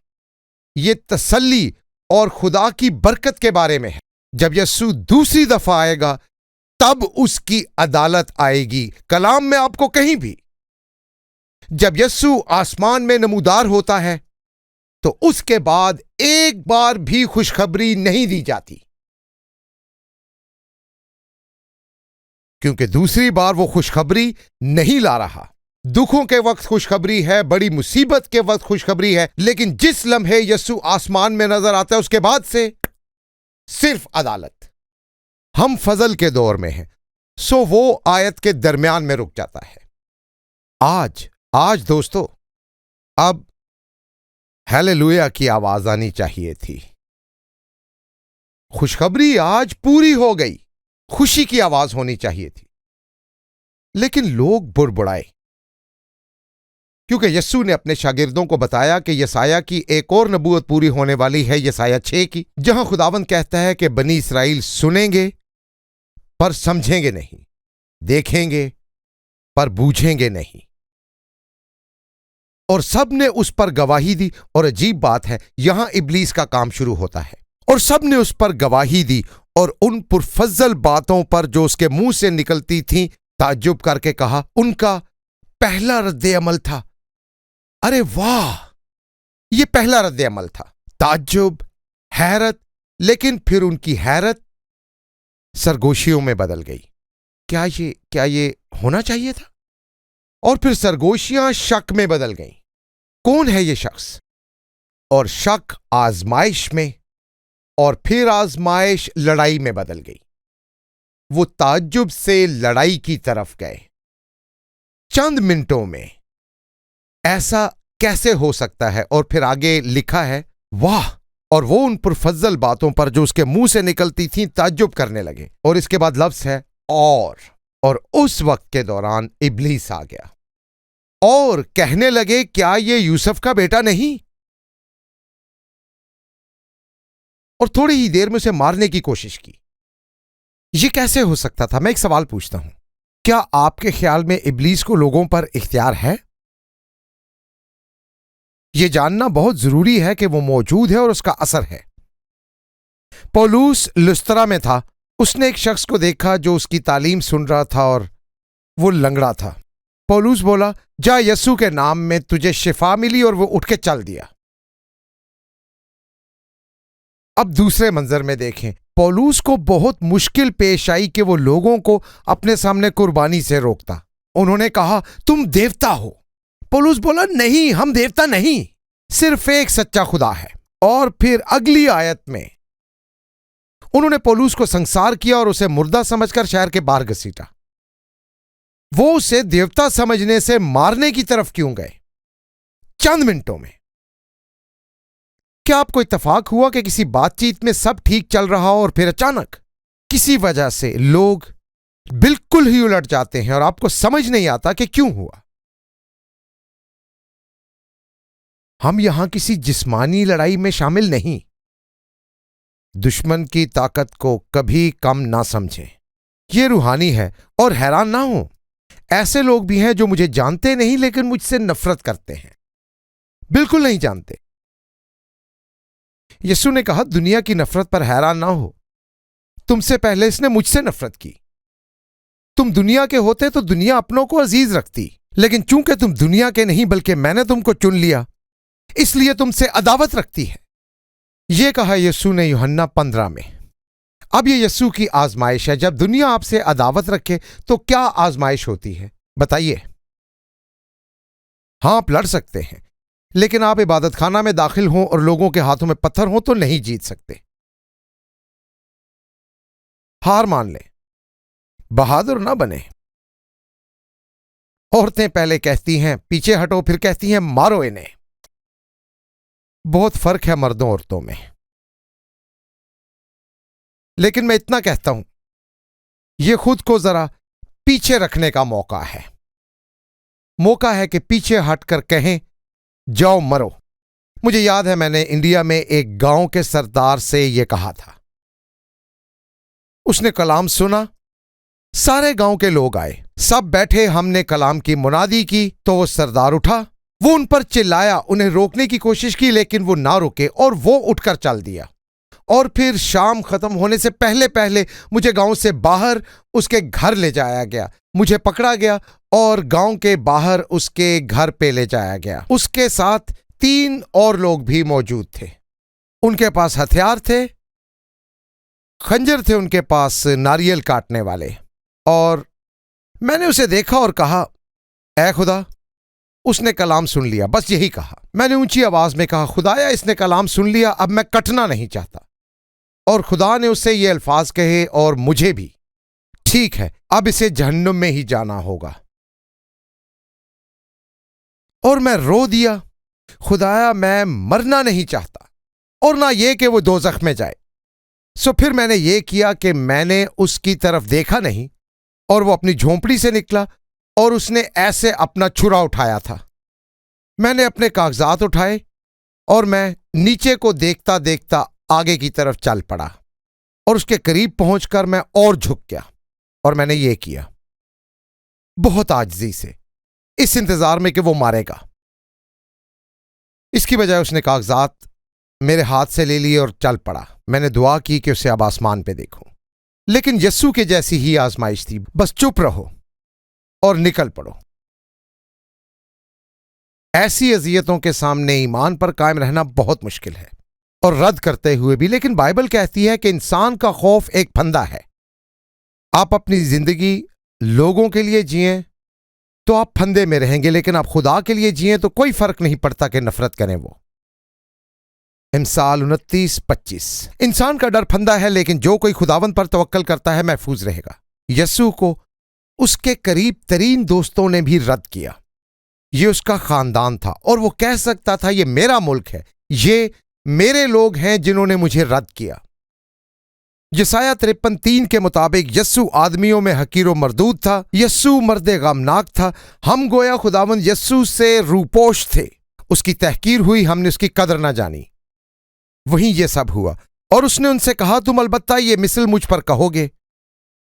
یہ تسلی اور خدا کی برکت کے بارے میں ہے۔ جب یسوع دوسری دفعہ آئے گا تب اس کی عدالت آئے گی۔ کلام میں آپ کو کہیں بھی جب یسوع آسمان میں نمودار ہوتا ہے تو اس کے بعد ایک بار بھی خوشخبری نہیں دی جاتی، کیونکہ دوسری بار وہ خوشخبری نہیں لا رہا۔ دکھوں کے وقت خوشخبری ہے، بڑی مصیبت کے وقت خوشخبری ہے، لیکن جس لمحے یسوع آسمان میں نظر آتا ہے اس کے بعد سے صرف عدالت۔ ہم فضل کے دور میں ہیں، سو وہ آیت کے درمیان میں رک جاتا ہے۔ آج دوستو، اب ہیلیلویا کی آواز آنی چاہیے تھی۔ خوشخبری آج پوری ہو گئی، خوشی کی آواز ہونی چاہیے تھی، لیکن لوگ بڑبڑائے، کیونکہ یسوع نے اپنے شاگردوں کو بتایا کہ یسایہ کی ایک اور نبوت پوری ہونے والی ہے، یسایہ 6 کی، جہاں خداوند کہتا ہے کہ بنی اسرائیل سنیں گے پر سمجھیں گے نہیں، دیکھیں گے پر بوجھیں گے نہیں۔ اور سب نے اس پر گواہی دی، اور عجیب بات ہے، یہاں ابلیس کا کام شروع ہوتا ہے، اور سب نے اس پر گواہی دی، اور ان پرفضل باتوں پر جو اس کے منہ سے نکلتی تھیں تعجب کر کے کہا۔ ان کا پہلا رد عمل تھا، ارے واہ، یہ پہلا رد عمل تھا، تعجب، حیرت، لیکن پھر ان کی حیرت سرگوشیوں میں بدل گئی۔ کیا یہ ہونا چاہیے تھا؟ اور پھر سرگوشیاں شک میں بدل گئیں۔ کون ہے یہ شخص؟ اور شک آزمائش میں، اور پھر آزمائش لڑائی میں بدل گئی۔ وہ تعجب سے لڑائی کی طرف گئے۔ چند منٹوں میں ایسا کیسے ہو سکتا ہے؟ اور پھر آگے لکھا ہے واہ، اور وہ ان پر فضل باتوں پر جو اس کے منہ سے نکلتی تھیں تعجب کرنے لگے۔ اور اس کے بعد لفظ ہے اور اس وقت کے دوران ابلیس آ گیا اور کہنے لگے کیا یہ یوسف کا بیٹا نہیں؟ اور تھوڑی ہی دیر میں اسے مارنے کی کوشش کی۔ یہ کیسے ہو سکتا تھا؟ میں ایک سوال پوچھتا ہوں، کیا آپ کے خیال میں ابلیس کو لوگوں پر اختیار ہے؟ یہ جاننا بہت ضروری ہے کہ وہ موجود ہے اور اس کا اثر ہے۔ پولوس لسترا میں تھا، اس نے ایک شخص کو دیکھا جو اس کی تعلیم سن رہا تھا اور وہ لنگڑا تھا۔ پولوس بولا جا، یسوع کے نام میں تجھے شفا ملی، اور وہ اٹھ کے چل دیا۔ اب دوسرے منظر میں دیکھیں، پولوس کو بہت مشکل پیش آئی کہ وہ لوگوں کو اپنے سامنے قربانی سے روکتا۔ انہوں نے کہا تم دیوتا ہو۔ پولوس بولا نہیں، ہم دیوتا نہیں، صرف ایک سچا خدا ہے۔ اور پھر اگلی آیت میں انہوں نے پولوس کو سنسار کیا اور اسے مردہ سمجھ کر شہر کے باہر گھسیٹا۔ وہ اسے دیوتا سمجھنے سے مارنے کی طرف کیوں گئے؟ چند منٹوں میں کیا آپ کو اتفاق ہوا کہ کسی بات چیت میں سب ٹھیک چل رہا ہو اور پھر اچانک کسی وجہ سے لوگ بالکل ہی الٹ جاتے ہیں اور آپ کو سمجھ نہیں آتا کہ کیوں ہوا؟ ہم یہاں کسی جسمانی لڑائی میں شامل نہیں۔ دشمن کی طاقت کو کبھی کم نہ سمجھیں، یہ روحانی ہے۔ اور حیران نہ ہوں، ایسے لوگ بھی ہیں جو مجھے جانتے نہیں لیکن مجھ سے نفرت کرتے ہیں، بالکل نہیں جانتے۔ یسوع نے کہا دنیا کی نفرت پر حیران نہ ہو، تم سے پہلے اس نے مجھ سے نفرت کی۔ تم دنیا کے ہوتے تو دنیا اپنوں کو عزیز رکھتی، لیکن چونکہ تم دنیا کے نہیں بلکہ میں نے تم کو چن لیا، اس لیے تم سے عداوت رکھتی ہے۔ یہ کہا یسوع نے یوحنا 15 میں۔ اب یہ یسوع کی آزمائش ہے۔ جب دنیا آپ سے عداوت رکھے تو کیا آزمائش ہوتی ہے؟ بتائیے۔ ہاں، آپ لڑ سکتے ہیں، لیکن آپ عبادت خانہ میں داخل ہوں اور لوگوں کے ہاتھوں میں پتھر ہوں تو نہیں جیت سکتے۔ ہار مان لیں، بہادر نہ بنے۔ عورتیں پہلے کہتی ہیں پیچھے ہٹو، پھر کہتی ہیں مارو انہیں۔ بہت فرق ہے مردوں عورتوں میں۔ لیکن میں اتنا کہتا ہوں، یہ خود کو ذرا پیچھے رکھنے کا موقع ہے۔ موقع ہے کہ پیچھے ہٹ کر کہیں جاؤ مرو۔ مجھے یاد ہے میں نے انڈیا میں ایک گاؤں کے سردار سے یہ کہا تھا۔ اس نے کلام سنا، سارے گاؤں کے لوگ آئے، سب بیٹھے، ہم نے کلام کی منادی کی تو وہ سردار اٹھا، وہ ان پر چلایا، انہیں روکنے کی کوشش کی لیکن وہ نہ رکے اور وہ اٹھ کر چل دیا۔ اور پھر شام ختم ہونے سے پہلے مجھے گاؤں سے باہر اس کے گھر لے جایا گیا، مجھے پکڑا گیا اور گاؤں کے باہر اس کے گھر پہ لے جایا گیا۔ اس کے ساتھ 3 اور لوگ بھی موجود تھے، ان کے پاس ہتھیار تھے، خنجر تھے ان کے پاس ناریل کاٹنے والے۔ اور میں نے اسے دیکھا اور کہا اے خدا، اس نے کلام سن لیا، بس یہی کہا۔ میں نے اونچی آواز میں کہا خدایا، اس نے کلام سن لیا، اب میں کٹنا نہیں چاہتا۔ اور خدا نے اس سے یہ الفاظ کہے اور مجھے بھی، ٹھیک ہے، اب اسے جہنم میں ہی جانا ہوگا۔ اور میں رو دیا، خدایا میں مرنا نہیں چاہتا اور نہ یہ کہ وہ دوزخ میں جائے۔ سو پھر میں نے یہ کیا کہ میں نے اس کی طرف دیکھا نہیں، اور وہ اپنی جھونپڑی سے نکلا اور اس نے ایسے اپنا چھرا اٹھایا تھا۔ میں نے اپنے کاغذات اٹھائے اور میں نیچے کو دیکھتا دیکھتا آگے کی طرف چل پڑا، اور اس کے قریب پہنچ کر میں اور جھک گیا اور میں نے یہ کیا بہت عاجزی سے، اس انتظار میں کہ وہ مارے گا۔ اس کی بجائے اس نے کاغذات میرے ہاتھ سے لے لیے اور چل پڑا۔ میں نے دعا کی کہ اسے اب آسمان پہ دیکھوں، لیکن یسوع کے جیسی ہی آزمائش تھی، بس چپ رہو اور نکل پڑو۔ ایسی اذیتوں کے سامنے ایمان پر قائم رہنا بہت مشکل ہے، اور رد کرتے ہوئے بھی، لیکن بائبل کہتی ہے کہ انسان کا خوف ایک پھندا ہے۔ آپ اپنی زندگی لوگوں کے لیے جئیں تو آپ پھندے میں رہیں گے، لیکن آپ خدا کے لیے جئیں تو کوئی فرق نہیں پڑتا کہ نفرت کریں وہ۔ امثال 29:25۔ انسان کا ڈر پھندا ہے، لیکن جو کوئی خداوند پر توکل کرتا ہے محفوظ رہے گا۔ یسوع کو اس کے قریب ترین دوستوں نے بھی رد کیا۔ یہ اس کا خاندان تھا اور وہ کہہ سکتا تھا یہ میرا ملک ہے، یہ میرے لوگ ہیں جنہوں نے مجھے رد کیا۔ یسایہ 53:3 کے مطابق یسوع آدمیوں میں حقیر و مردود تھا، یسوع مرد غمناک تھا، ہم گویا خداوند یسوع سے روپوش تھے، اس کی تحقیر ہوئی، ہم نے اس کی قدر نہ جانی۔ وہیں یہ سب ہوا اور اس نے ان سے کہا تم البتہ یہ مثل مجھ پر کہو گے،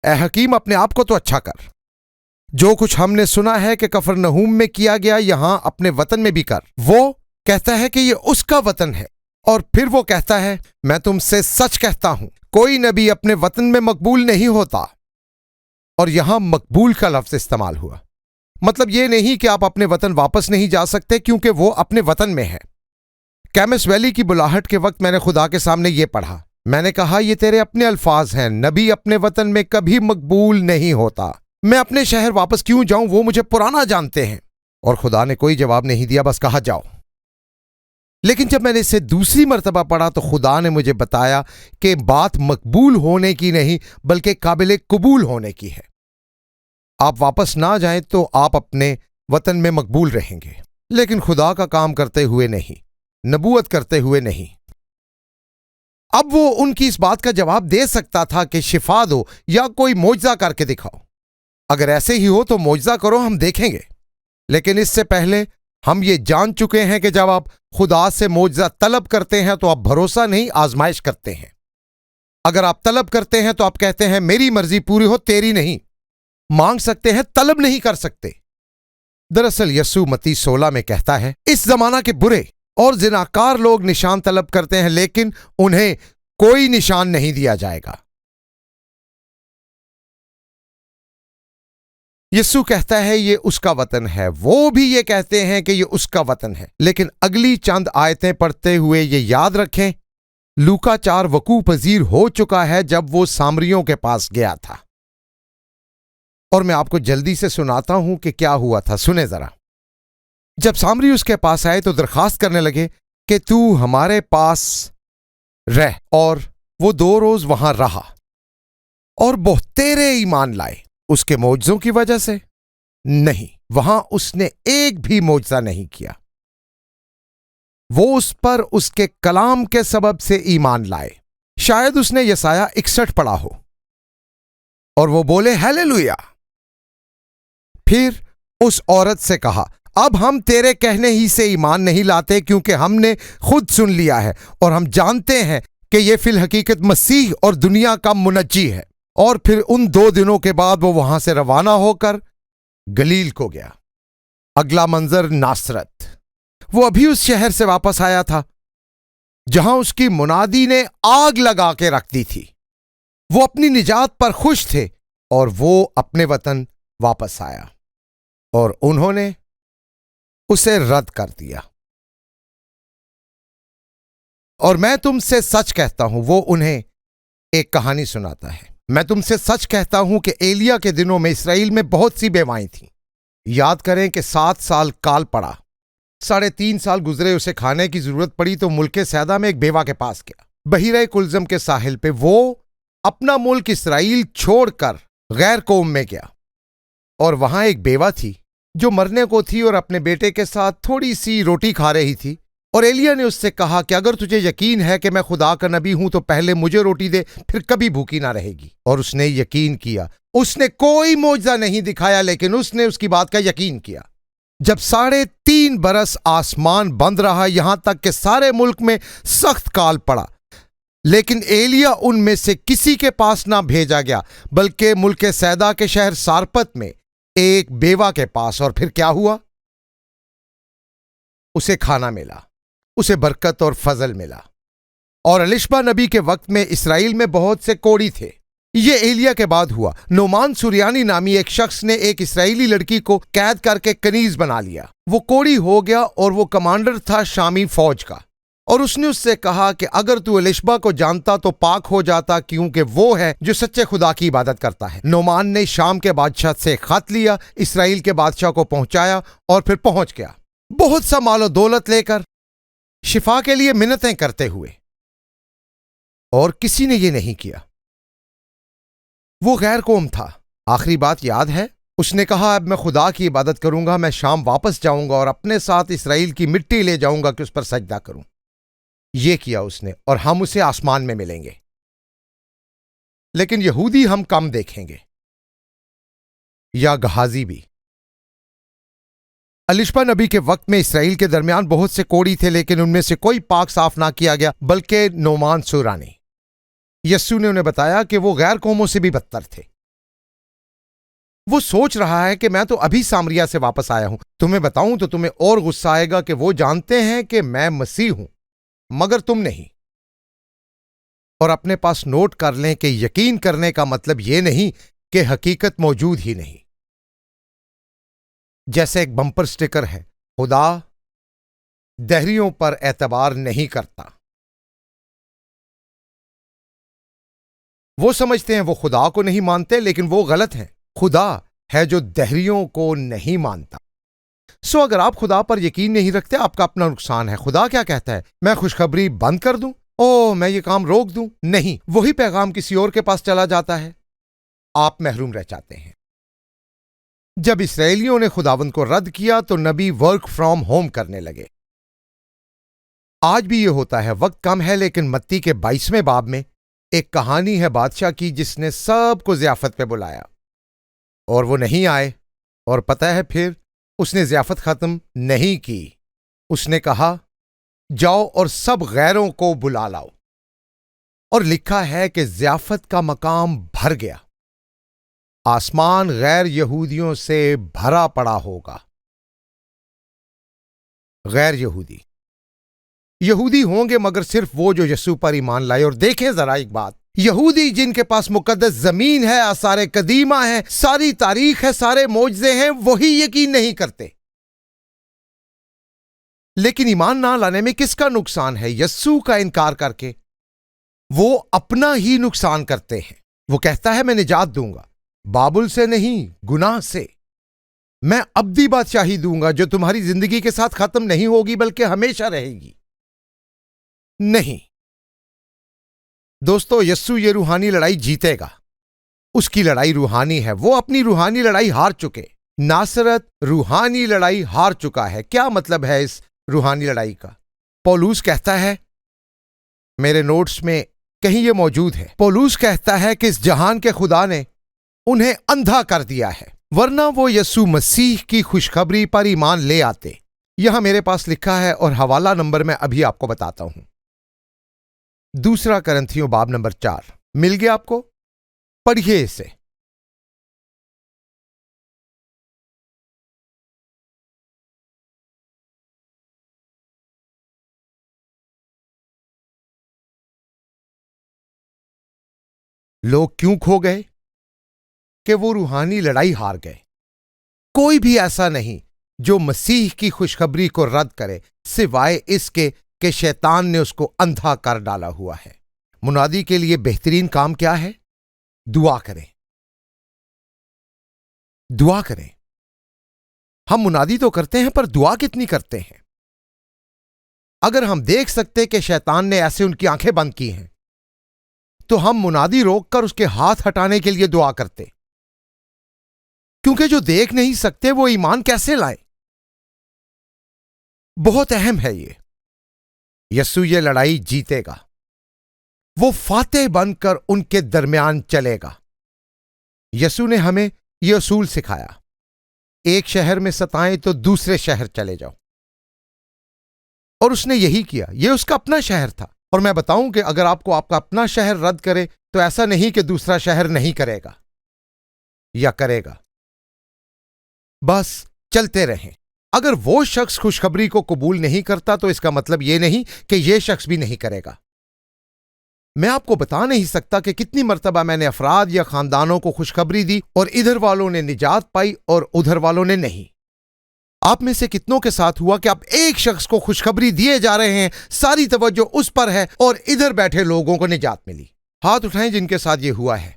اے حکیم اپنے آپ کو تو اچھا کر، جو کچھ ہم نے سنا ہے کہ کفرنہوم میں کیا گیا یہاں اپنے وطن میں بھی کر۔ وہ کہتا ہے کہ یہ اس کا وطن ہے، اور پھر وہ کہتا ہے میں تم سے سچ کہتا ہوں کوئی نبی اپنے وطن میں مقبول نہیں ہوتا۔ اور یہاں مقبول کا لفظ استعمال ہوا، مطلب یہ نہیں کہ آپ اپنے وطن واپس نہیں جا سکتے کیونکہ وہ اپنے وطن میں ہے۔ کیمس ویلی کی بلاہٹ کے وقت میں نے خدا کے سامنے یہ پڑھا، میں نے کہا یہ تیرے اپنے الفاظ ہیں، نبی اپنے وطن میں کبھی مقبول نہیں ہوتا، میں اپنے شہر واپس کیوں جاؤں، وہ مجھے پرانا جانتے ہیں۔ اور خدا نے کوئی جواب نہیں دیا، بس کہا جاؤ۔ لیکن جب میں نے اسے دوسری مرتبہ پڑھا تو خدا نے مجھے بتایا کہ بات مقبول ہونے کی نہیں بلکہ قابل قبول ہونے کی ہے۔ آپ واپس نہ جائیں تو آپ اپنے وطن میں مقبول رہیں گے، لیکن خدا کا کام کرتے ہوئے نہیں، نبوت کرتے ہوئے نہیں۔ اب وہ ان کی اس بات کا جواب دے سکتا تھا کہ شفا دو یا کوئی معجزہ کر کے دکھاؤ، اگر ایسے ہی ہو تو معجزہ کرو، ہم دیکھیں گے۔ لیکن اس سے پہلے ہم یہ جان چکے ہیں کہ جب آپ خدا سے معجزہ طلب کرتے ہیں تو آپ بھروسہ نہیں آزمائش کرتے ہیں۔ اگر آپ طلب کرتے ہیں تو آپ کہتے ہیں میری مرضی پوری ہو تیری نہیں، مانگ سکتے ہیں طلب نہیں کر سکتے۔ دراصل یسوع متی 16 میں کہتا ہے اس زمانہ کے برے اور زناکار لوگ نشان طلب کرتے ہیں لیکن انہیں کوئی نشان نہیں دیا جائے گا۔ یسوع کہتا ہے یہ اس کا وطن ہے، وہ بھی یہ کہتے ہیں کہ یہ اس کا وطن ہے، لیکن اگلی چند آیتیں پڑھتے ہوئے یہ یاد رکھیں لوکا 4 وقوع پذیر ہو چکا ہے جب وہ سامریوں کے پاس گیا تھا، اور میں آپ کو جلدی سے سناتا ہوں کہ کیا ہوا تھا، سنیں ذرا۔ جب سامری اس کے پاس آئے تو درخواست کرنے لگے کہ تو ہمارے پاس رہ، اور وہ 2 روز وہاں رہا اور بہتیرے ایمان لائے۔ اس کے معجزوں کی وجہ سے نہیں، وہاں اس نے ایک بھی معجزہ نہیں کیا، وہ اس پر اس کے کلام کے سبب سے ایمان لائے۔ شاید اس نے یسایہ 61 پڑھا ہو اور وہ بولے ہیلیلویا۔ پھر اس عورت سے کہا اب ہم تیرے کہنے ہی سے ایمان نہیں لاتے کیونکہ ہم نے خود سن لیا ہے اور ہم جانتے ہیں کہ یہ فی الحقیقت مسیح اور دنیا کا منجی ہے۔ اور پھر ان 2 دنوں کے بعد وہ وہاں سے روانہ ہو کر گلیل کو گیا۔ اگلا منظر ناصرت، وہ ابھی اس شہر سے واپس آیا تھا جہاں اس کی منادی نے آگ لگا کے رکھ دی تھی۔ وہ اپنی نجات پر خوش تھے اور وہ اپنے وطن واپس آیا اور انہوں نے اسے رد کر دیا۔ اور میں تم سے سچ کہتا ہوں، وہ انہیں ایک کہانی سناتا ہے، میں تم سے سچ کہتا ہوں کہ ایلیا کے دنوں میں اسرائیل میں بہت سی بیوائیں تھیں۔ یاد کریں کہ 7 سال کال پڑا، 3.5 سال گزرے، اسے کھانے کی ضرورت پڑی تو ملک سیدا میں ایک بیوہ کے پاس گیا، بحیرہ کلزم کے ساحل پہ۔ وہ اپنا ملک اسرائیل چھوڑ کر غیر قوم میں گیا، اور وہاں ایک بیوہ تھی جو مرنے کو تھی اور اپنے بیٹے کے ساتھ تھوڑی سی روٹی کھا رہی تھی۔ اور ایلیا نے اس سے کہا کہ اگر تجھے یقین ہے کہ میں خدا کا نبی ہوں تو پہلے مجھے روٹی دے، پھر کبھی بھوکی نہ رہے گی۔ اور اس نے یقین کیا، اس نے کوئی معجزہ نہیں دکھایا لیکن اس نے اس کی بات کا یقین کیا۔ جب 3.5 برس آسمان بند رہا یہاں تک کہ سارے ملک میں سخت کال پڑا، لیکن ایلیا ان میں سے کسی کے پاس نہ بھیجا گیا بلکہ ملک سیدا کے شہر سارپت میں ایک بیوہ کے پاس۔ اور پھر کیا ہوا؟ اسے کھانا ملا، اسے برکت اور فضل ملا۔ اور الشبا نبی کے وقت میں اسرائیل میں بہت سے کوڑی تھے۔ یہ ایلیا کے بعد ہوا۔ نعمان سوریانی نامی ایک شخص نے ایک اسرائیلی لڑکی کو قید کر کے کنیز بنا لیا۔ وہ کوڑی ہو گیا اور وہ کمانڈر تھا شامی فوج کا، اور اس نے اس سے کہا کہ اگر تو الشبا کو جانتا تو پاک ہو جاتا کیونکہ وہ ہے جو سچے خدا کی عبادت کرتا ہے۔ نعمان نے شام کے بادشاہ سے خط لیا، اسرائیل کے بادشاہ کو پہنچایا اور پھر پہنچ گیا بہت سا مال و دولت لے کر، شفا کے لیے منتیں کرتے ہوئے، اور کسی نے یہ نہیں کیا۔ وہ غیر قوم تھا۔ آخری بات یاد ہے، اس نے کہا اب میں خدا کی عبادت کروں گا، میں شام واپس جاؤں گا اور اپنے ساتھ اسرائیل کی مٹی لے جاؤں گا کہ اس پر سجدہ کروں۔ یہ کیا اس نے، اور ہم اسے آسمان میں ملیں گے۔ لیکن یہودی ہم کم دیکھیں گے، یا گہازی بھی۔ الشبا نبی کے وقت میں اسرائیل کے درمیان بہت سے کوڑی تھے، لیکن ان میں سے کوئی پاک صاف نہ کیا گیا بلکہ نعمان سورانی۔ یسوع نے انہیں بتایا کہ وہ غیر قوموں سے بھی بدتر تھے۔ وہ سوچ رہا ہے کہ میں تو ابھی سامریا سے واپس آیا ہوں، تمہیں بتاؤں تو تمہیں اور غصہ آئے گا کہ وہ جانتے ہیں کہ میں مسیح ہوں مگر تم نہیں۔ اور اپنے پاس نوٹ کر لیں کہ یقین کرنے کا مطلب یہ نہیں کہ حقیقت موجود ہی نہیں۔ جیسے ایک بمپر سٹیکر ہے، خدا دہریوں پر اعتبار نہیں کرتا۔ وہ سمجھتے ہیں وہ خدا کو نہیں مانتے، لیکن وہ غلط ہیں۔ خدا ہے جو دہریوں کو نہیں مانتا۔ اگر آپ خدا پر یقین نہیں رکھتے، آپ کا اپنا نقصان ہے۔ خدا کیا کہتا ہے؟ میں خوشخبری بند کر دوں؟ میں یہ کام روک دوں؟ نہیں، وہی پیغام کسی اور کے پاس چلا جاتا ہے، آپ محروم رہ جاتے ہیں۔ جب اسرائیلیوں نے خداوند کو رد کیا تو نبی ورک فرام ہوم کرنے لگے۔ آج بھی یہ ہوتا ہے، وقت کم ہے، لیکن متی کے 22ویں باب میں ایک کہانی ہے بادشاہ کی جس نے سب کو ضیافت پہ بلایا اور وہ نہیں آئے، اور پتہ ہے پھر اس نے ضیافت ختم نہیں کی۔ اس نے کہا جاؤ اور سب غیروں کو بلا لاؤ، اور لکھا ہے کہ ضیافت کا مقام بھر گیا، آسمان غیر یہودیوں سے بھرا پڑا ہوگا۔ غیر یہودی یہودی ہوں گے مگر صرف وہ جو یسوع پر ایمان لائے۔ اور دیکھیں ذرا ایک بات، یہودی جن کے پاس مقدس زمین ہے، آثار قدیمہ ہیں، ساری تاریخ ہے، سارے معجزے ہیں، وہی یقین نہیں کرتے۔ لیکن ایمان نہ لانے میں کس کا نقصان ہے؟ یسوع کا انکار کر کے وہ اپنا ہی نقصان کرتے ہیں۔ وہ کہتا ہے میں نجات دوں گا، بابل سے نہیں، گناہ سے۔ میں ابدی بادشاہی دوں گا جو تمہاری زندگی کے ساتھ ختم نہیں ہوگی بلکہ ہمیشہ رہے گی۔ نہیں دوستو، یسوع یہ روحانی لڑائی جیتے گا۔ اس کی لڑائی روحانی ہے، وہ اپنی روحانی لڑائی ہار چکے۔ ناصرت روحانی لڑائی ہار چکا ہے۔ کیا مطلب ہے اس روحانی لڑائی کا؟ پولوس کہتا ہے، میرے نوٹس میں کہیں یہ موجود ہے، پولوس کہتا ہے کہ اس جہان کے خدا نے انہیں اندھا کر دیا ہے، ورنہ وہ یسوع مسیح کی خوشخبری پر ایمان لے آتے۔ یہاں میرے پاس لکھا ہے اور حوالہ نمبر میں ابھی آپ کو بتاتا ہوں۔ 2 کرنتھیوں باب نمبر 4 مل گیا آپ کو؟ پڑھیے اسے۔ لوگ کیوں کھو گئے؟ کہ وہ روحانی لڑائی ہار گئے۔ کوئی بھی ایسا نہیں جو مسیح کی خوشخبری کو رد کرے سوائے اس کے کہ شیطان نے اس کو اندھا کر ڈالا ہوا ہے۔ منادی کے لیے بہترین کام کیا ہے؟ دعا کریں۔ دعا کریں۔ ہم منادی تو کرتے ہیں پر دعا کتنی کرتے ہیں؟ اگر ہم دیکھ سکتے کہ شیطان نے ایسے ان کی آنکھیں بند کی ہیں تو ہم منادی روک کر اس کے ہاتھ ہٹانے کے لیے دعا کرتے، کیونکہ جو دیکھ نہیں سکتے وہ ایمان کیسے لائیں؟ بہت اہم ہے یہ۔ یسوع یہ لڑائی جیتے گا، وہ فاتح بن کر ان کے درمیان چلے گا۔ یسوع نے ہمیں یہ اصول سکھایا، ایک شہر میں ستائیں تو دوسرے شہر چلے جاؤ، اور اس نے یہی کیا۔ یہ اس کا اپنا شہر تھا، اور میں بتاؤں کہ اگر آپ کو آپ کا اپنا شہر رد کرے تو ایسا نہیں کہ دوسرا شہر نہیں کرے گا یا کرے گا، بس چلتے رہیں۔ اگر وہ شخص خوشخبری کو قبول نہیں کرتا تو اس کا مطلب یہ نہیں کہ یہ شخص بھی نہیں کرے گا۔ میں آپ کو بتا نہیں سکتا کہ کتنی مرتبہ میں نے افراد یا خاندانوں کو خوشخبری دی اور ادھر والوں نے نجات پائی اور ادھر والوں نے نہیں۔ آپ میں سے کتنوں کے ساتھ ہوا کہ آپ ایک شخص کو خوشخبری دیے جا رہے ہیں، ساری توجہ اس پر ہے، اور ادھر بیٹھے لوگوں کو نجات ملی؟ ہاتھ اٹھائیں جن کے ساتھ یہ ہوا ہے۔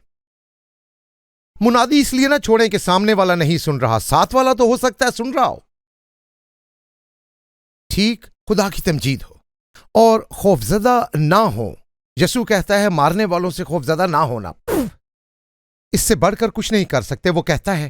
منادی اس لیے نہ چھوڑیں کہ سامنے والا نہیں سن رہا، ساتھ والا تو ہو سکتا ہے سن رہا ہو۔ ٹھیک، خدا کی تمجید ہو اور خوفزدہ نہ ہو۔ یسوع کہتا ہے مارنے والوں سے خوفزدہ نہ ہونا، اس سے بڑھ کر کچھ نہیں کر سکتے۔ وہ کہتا ہے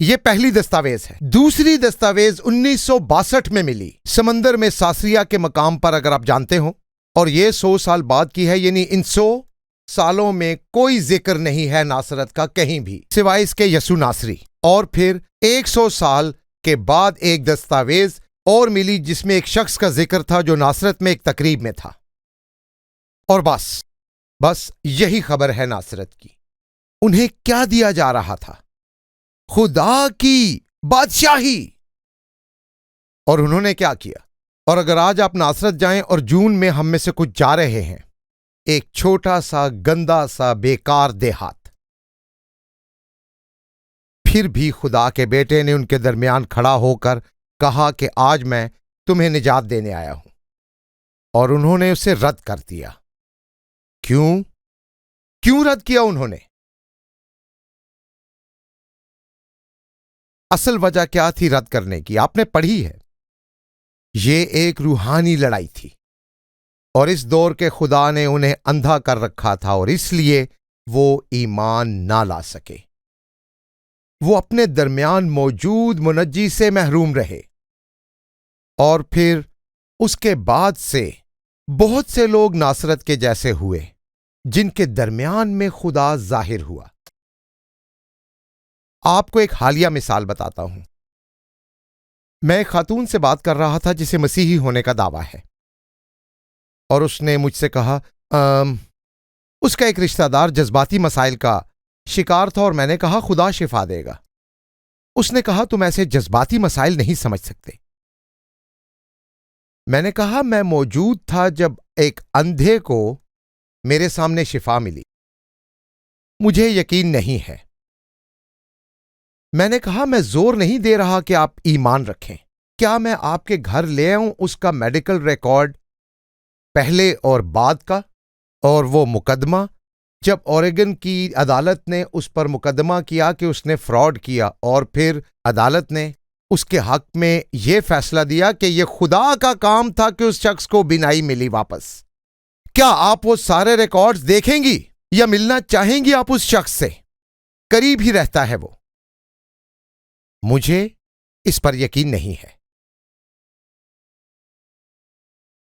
یہ پہلی دستاویز ہے۔ دوسری دستاویز 1962 میں ملی سمندر میں ساسریا کے مقام پر، اگر آپ جانتے ہوں، اور یہ 100 سال بعد کی ہے، یعنی ان 100 سالوں میں کوئی ذکر نہیں ہے ناصرت کا کہیں بھی سوائے اس کے یسوع ناصری۔ اور پھر 100 سال کے بعد ایک دستاویز اور ملی جس میں ایک شخص کا ذکر تھا جو ناصرت میں ایک تقریب میں تھا، اور بس یہی خبر ہے ناصرت کی۔ انہیں کیا دیا جا رہا تھا؟ خدا کی بادشاہی۔ اور انہوں نے کیا کیا؟ اور اگر آج آپ ناصرت جائیں اور جون میں ہم میں سے کچھ جا رہے ہیں، ایک چھوٹا سا گندا سا بیکار دیہات، پھر بھی خدا کے بیٹے نے ان کے درمیان کھڑا ہو کر کہا کہ آج میں تمہیں نجات دینے آیا ہوں، اور انہوں نے اسے رد کر دیا۔ کیوں رد کیا انہوں نے؟ اصل وجہ کیا تھی رد کرنے کی؟ آپ نے پڑھی ہے۔ یہ ایک روحانی لڑائی تھی، اور اس دور کے خدا نے انہیں اندھا کر رکھا تھا، اور اس لیے وہ ایمان نہ لا سکے۔ وہ اپنے درمیان موجود منجی سے محروم رہے، اور پھر اس کے بعد سے بہت سے لوگ ناصرت کے جیسے ہوئے جن کے درمیان میں خدا ظاہر ہوا۔ آپ کو ایک حالیہ مثال بتاتا ہوں۔ میں ایک خاتون سے بات کر رہا تھا جسے مسیحی ہونے کا دعویٰ ہے، اور اس نے مجھ سے کہا اس کا ایک رشتہ دار جذباتی مسائل کا شکار تھا، اور میں نے کہا خدا شفا دے گا۔ اس نے کہا تم ایسے جذباتی مسائل نہیں سمجھ سکتے۔ میں نے کہا میں موجود تھا جب ایک اندھے کو میرے سامنے شفا ملی۔ مجھے یقین نہیں ہے۔ میں نے کہا میں زور نہیں دے رہا کہ آپ ایمان رکھیں۔ کیا میں آپ کے گھر لے آؤں اس کا میڈیکل ریکارڈ پہلے اور بعد کا، اور وہ مقدمہ جب اوریگن کی عدالت نے اس پر مقدمہ کیا کہ اس نے فراڈ کیا، اور پھر عدالت نے اس کے حق میں یہ فیصلہ دیا کہ یہ خدا کا کام تھا کہ اس شخص کو بینائی ملی واپس؟ کیا آپ وہ سارے ریکارڈز دیکھیں گی یا ملنا چاہیں گی آپ اس شخص سے؟ قریب ہی رہتا ہے وہ۔ مجھے اس پر یقین نہیں ہے۔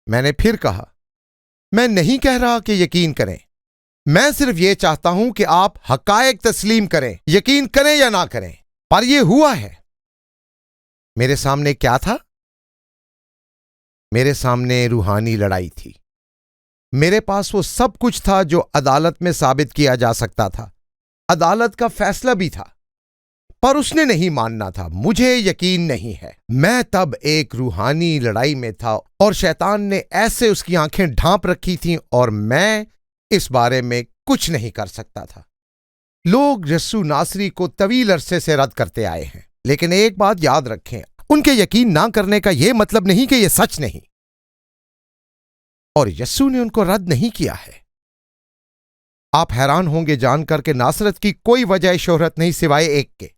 میں نے پھر کہا میں نہیں کہہ رہا کہ یقین کریں، میں صرف یہ چاہتا ہوں کہ آپ حقائق تسلیم کریں، یقین کریں یا نہ کریں، پر یہ ہوا ہے۔ میرے سامنے کیا تھا؟ میرے سامنے روحانی لڑائی تھی۔ میرے پاس وہ سب کچھ تھا جو عدالت میں ثابت کیا جا سکتا تھا، عدالت کا فیصلہ بھی تھا، پر اس نے نہیں ماننا تھا۔ مجھے یقین نہیں ہے۔ میں تب ایک روحانی لڑائی میں تھا، اور شیطان نے ایسے اس کی آنکھیں ڈھانپ رکھی تھیں، اور میں اس بارے میں کچھ نہیں کر سکتا تھا۔ لوگ یسوع ناصری کو طویل عرصے سے رد کرتے آئے ہیں، لیکن ایک بات یاد رکھیں، ان کے یقین نہ کرنے کا یہ مطلب نہیں کہ یہ سچ نہیں، اور یسوع نے ان کو رد نہیں کیا ہے۔ آپ حیران ہوں گے جان کر کہ ناصرت کی کوئی وجہ شہرت نہیں سوائے ایک کے۔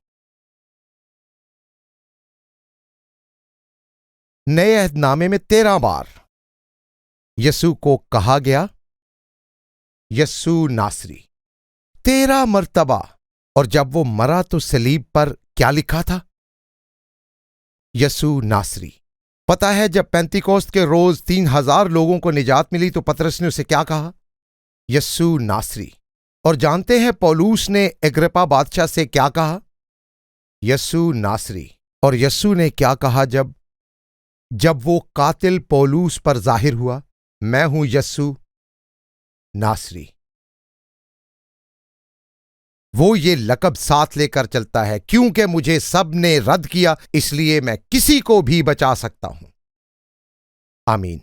نئے عہد نامے میں 13 بار یسوع کو کہا گیا یسوع ناصری، 13 مرتبہ، اور جب وہ مرا تو صلیب پر کیا لکھا تھا؟ یسوع ناصری۔ پتا ہے جب پینتیکوست کے روز 3000 لوگوں کو نجات ملی تو پطرس نے اسے کیا کہا؟ یسوع ناصری۔ اور جانتے ہیں پولوس نے اگرپا بادشاہ سے کیا کہا؟ یسوع ناصری۔ اور یسوع نے کیا کہا جب وہ قاتل پولوس پر ظاہر ہوا؟ میں ہوں یسوع ناصری۔ وہ یہ لقب ساتھ لے کر چلتا ہے، کیونکہ مجھے سب نے رد کیا، اس لیے میں کسی کو بھی بچا سکتا ہوں۔ آمین۔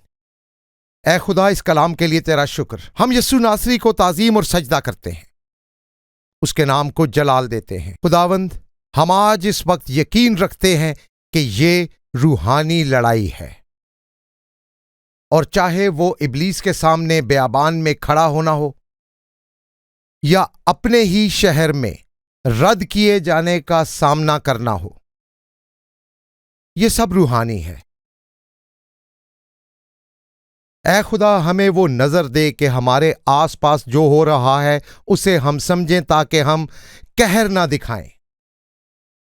اے خدا، اس کلام کے لیے تیرا شکر۔ ہم یسوع ناصری کو تعظیم اور سجدہ کرتے ہیں، اس کے نام کو جلال دیتے ہیں۔ خداوند، ہم آج اس وقت یقین رکھتے ہیں کہ یہ روحانی لڑائی ہے، اور چاہے وہ ابلیس کے سامنے بیابان میں کھڑا ہونا ہو یا اپنے ہی شہر میں رد کیے جانے کا سامنا کرنا ہو، یہ سب روحانی ہے۔ اے خدا، ہمیں وہ نظر دے کہ ہمارے آس پاس جو ہو رہا ہے اسے ہم سمجھیں، تاکہ ہم قہر نہ دکھائیں،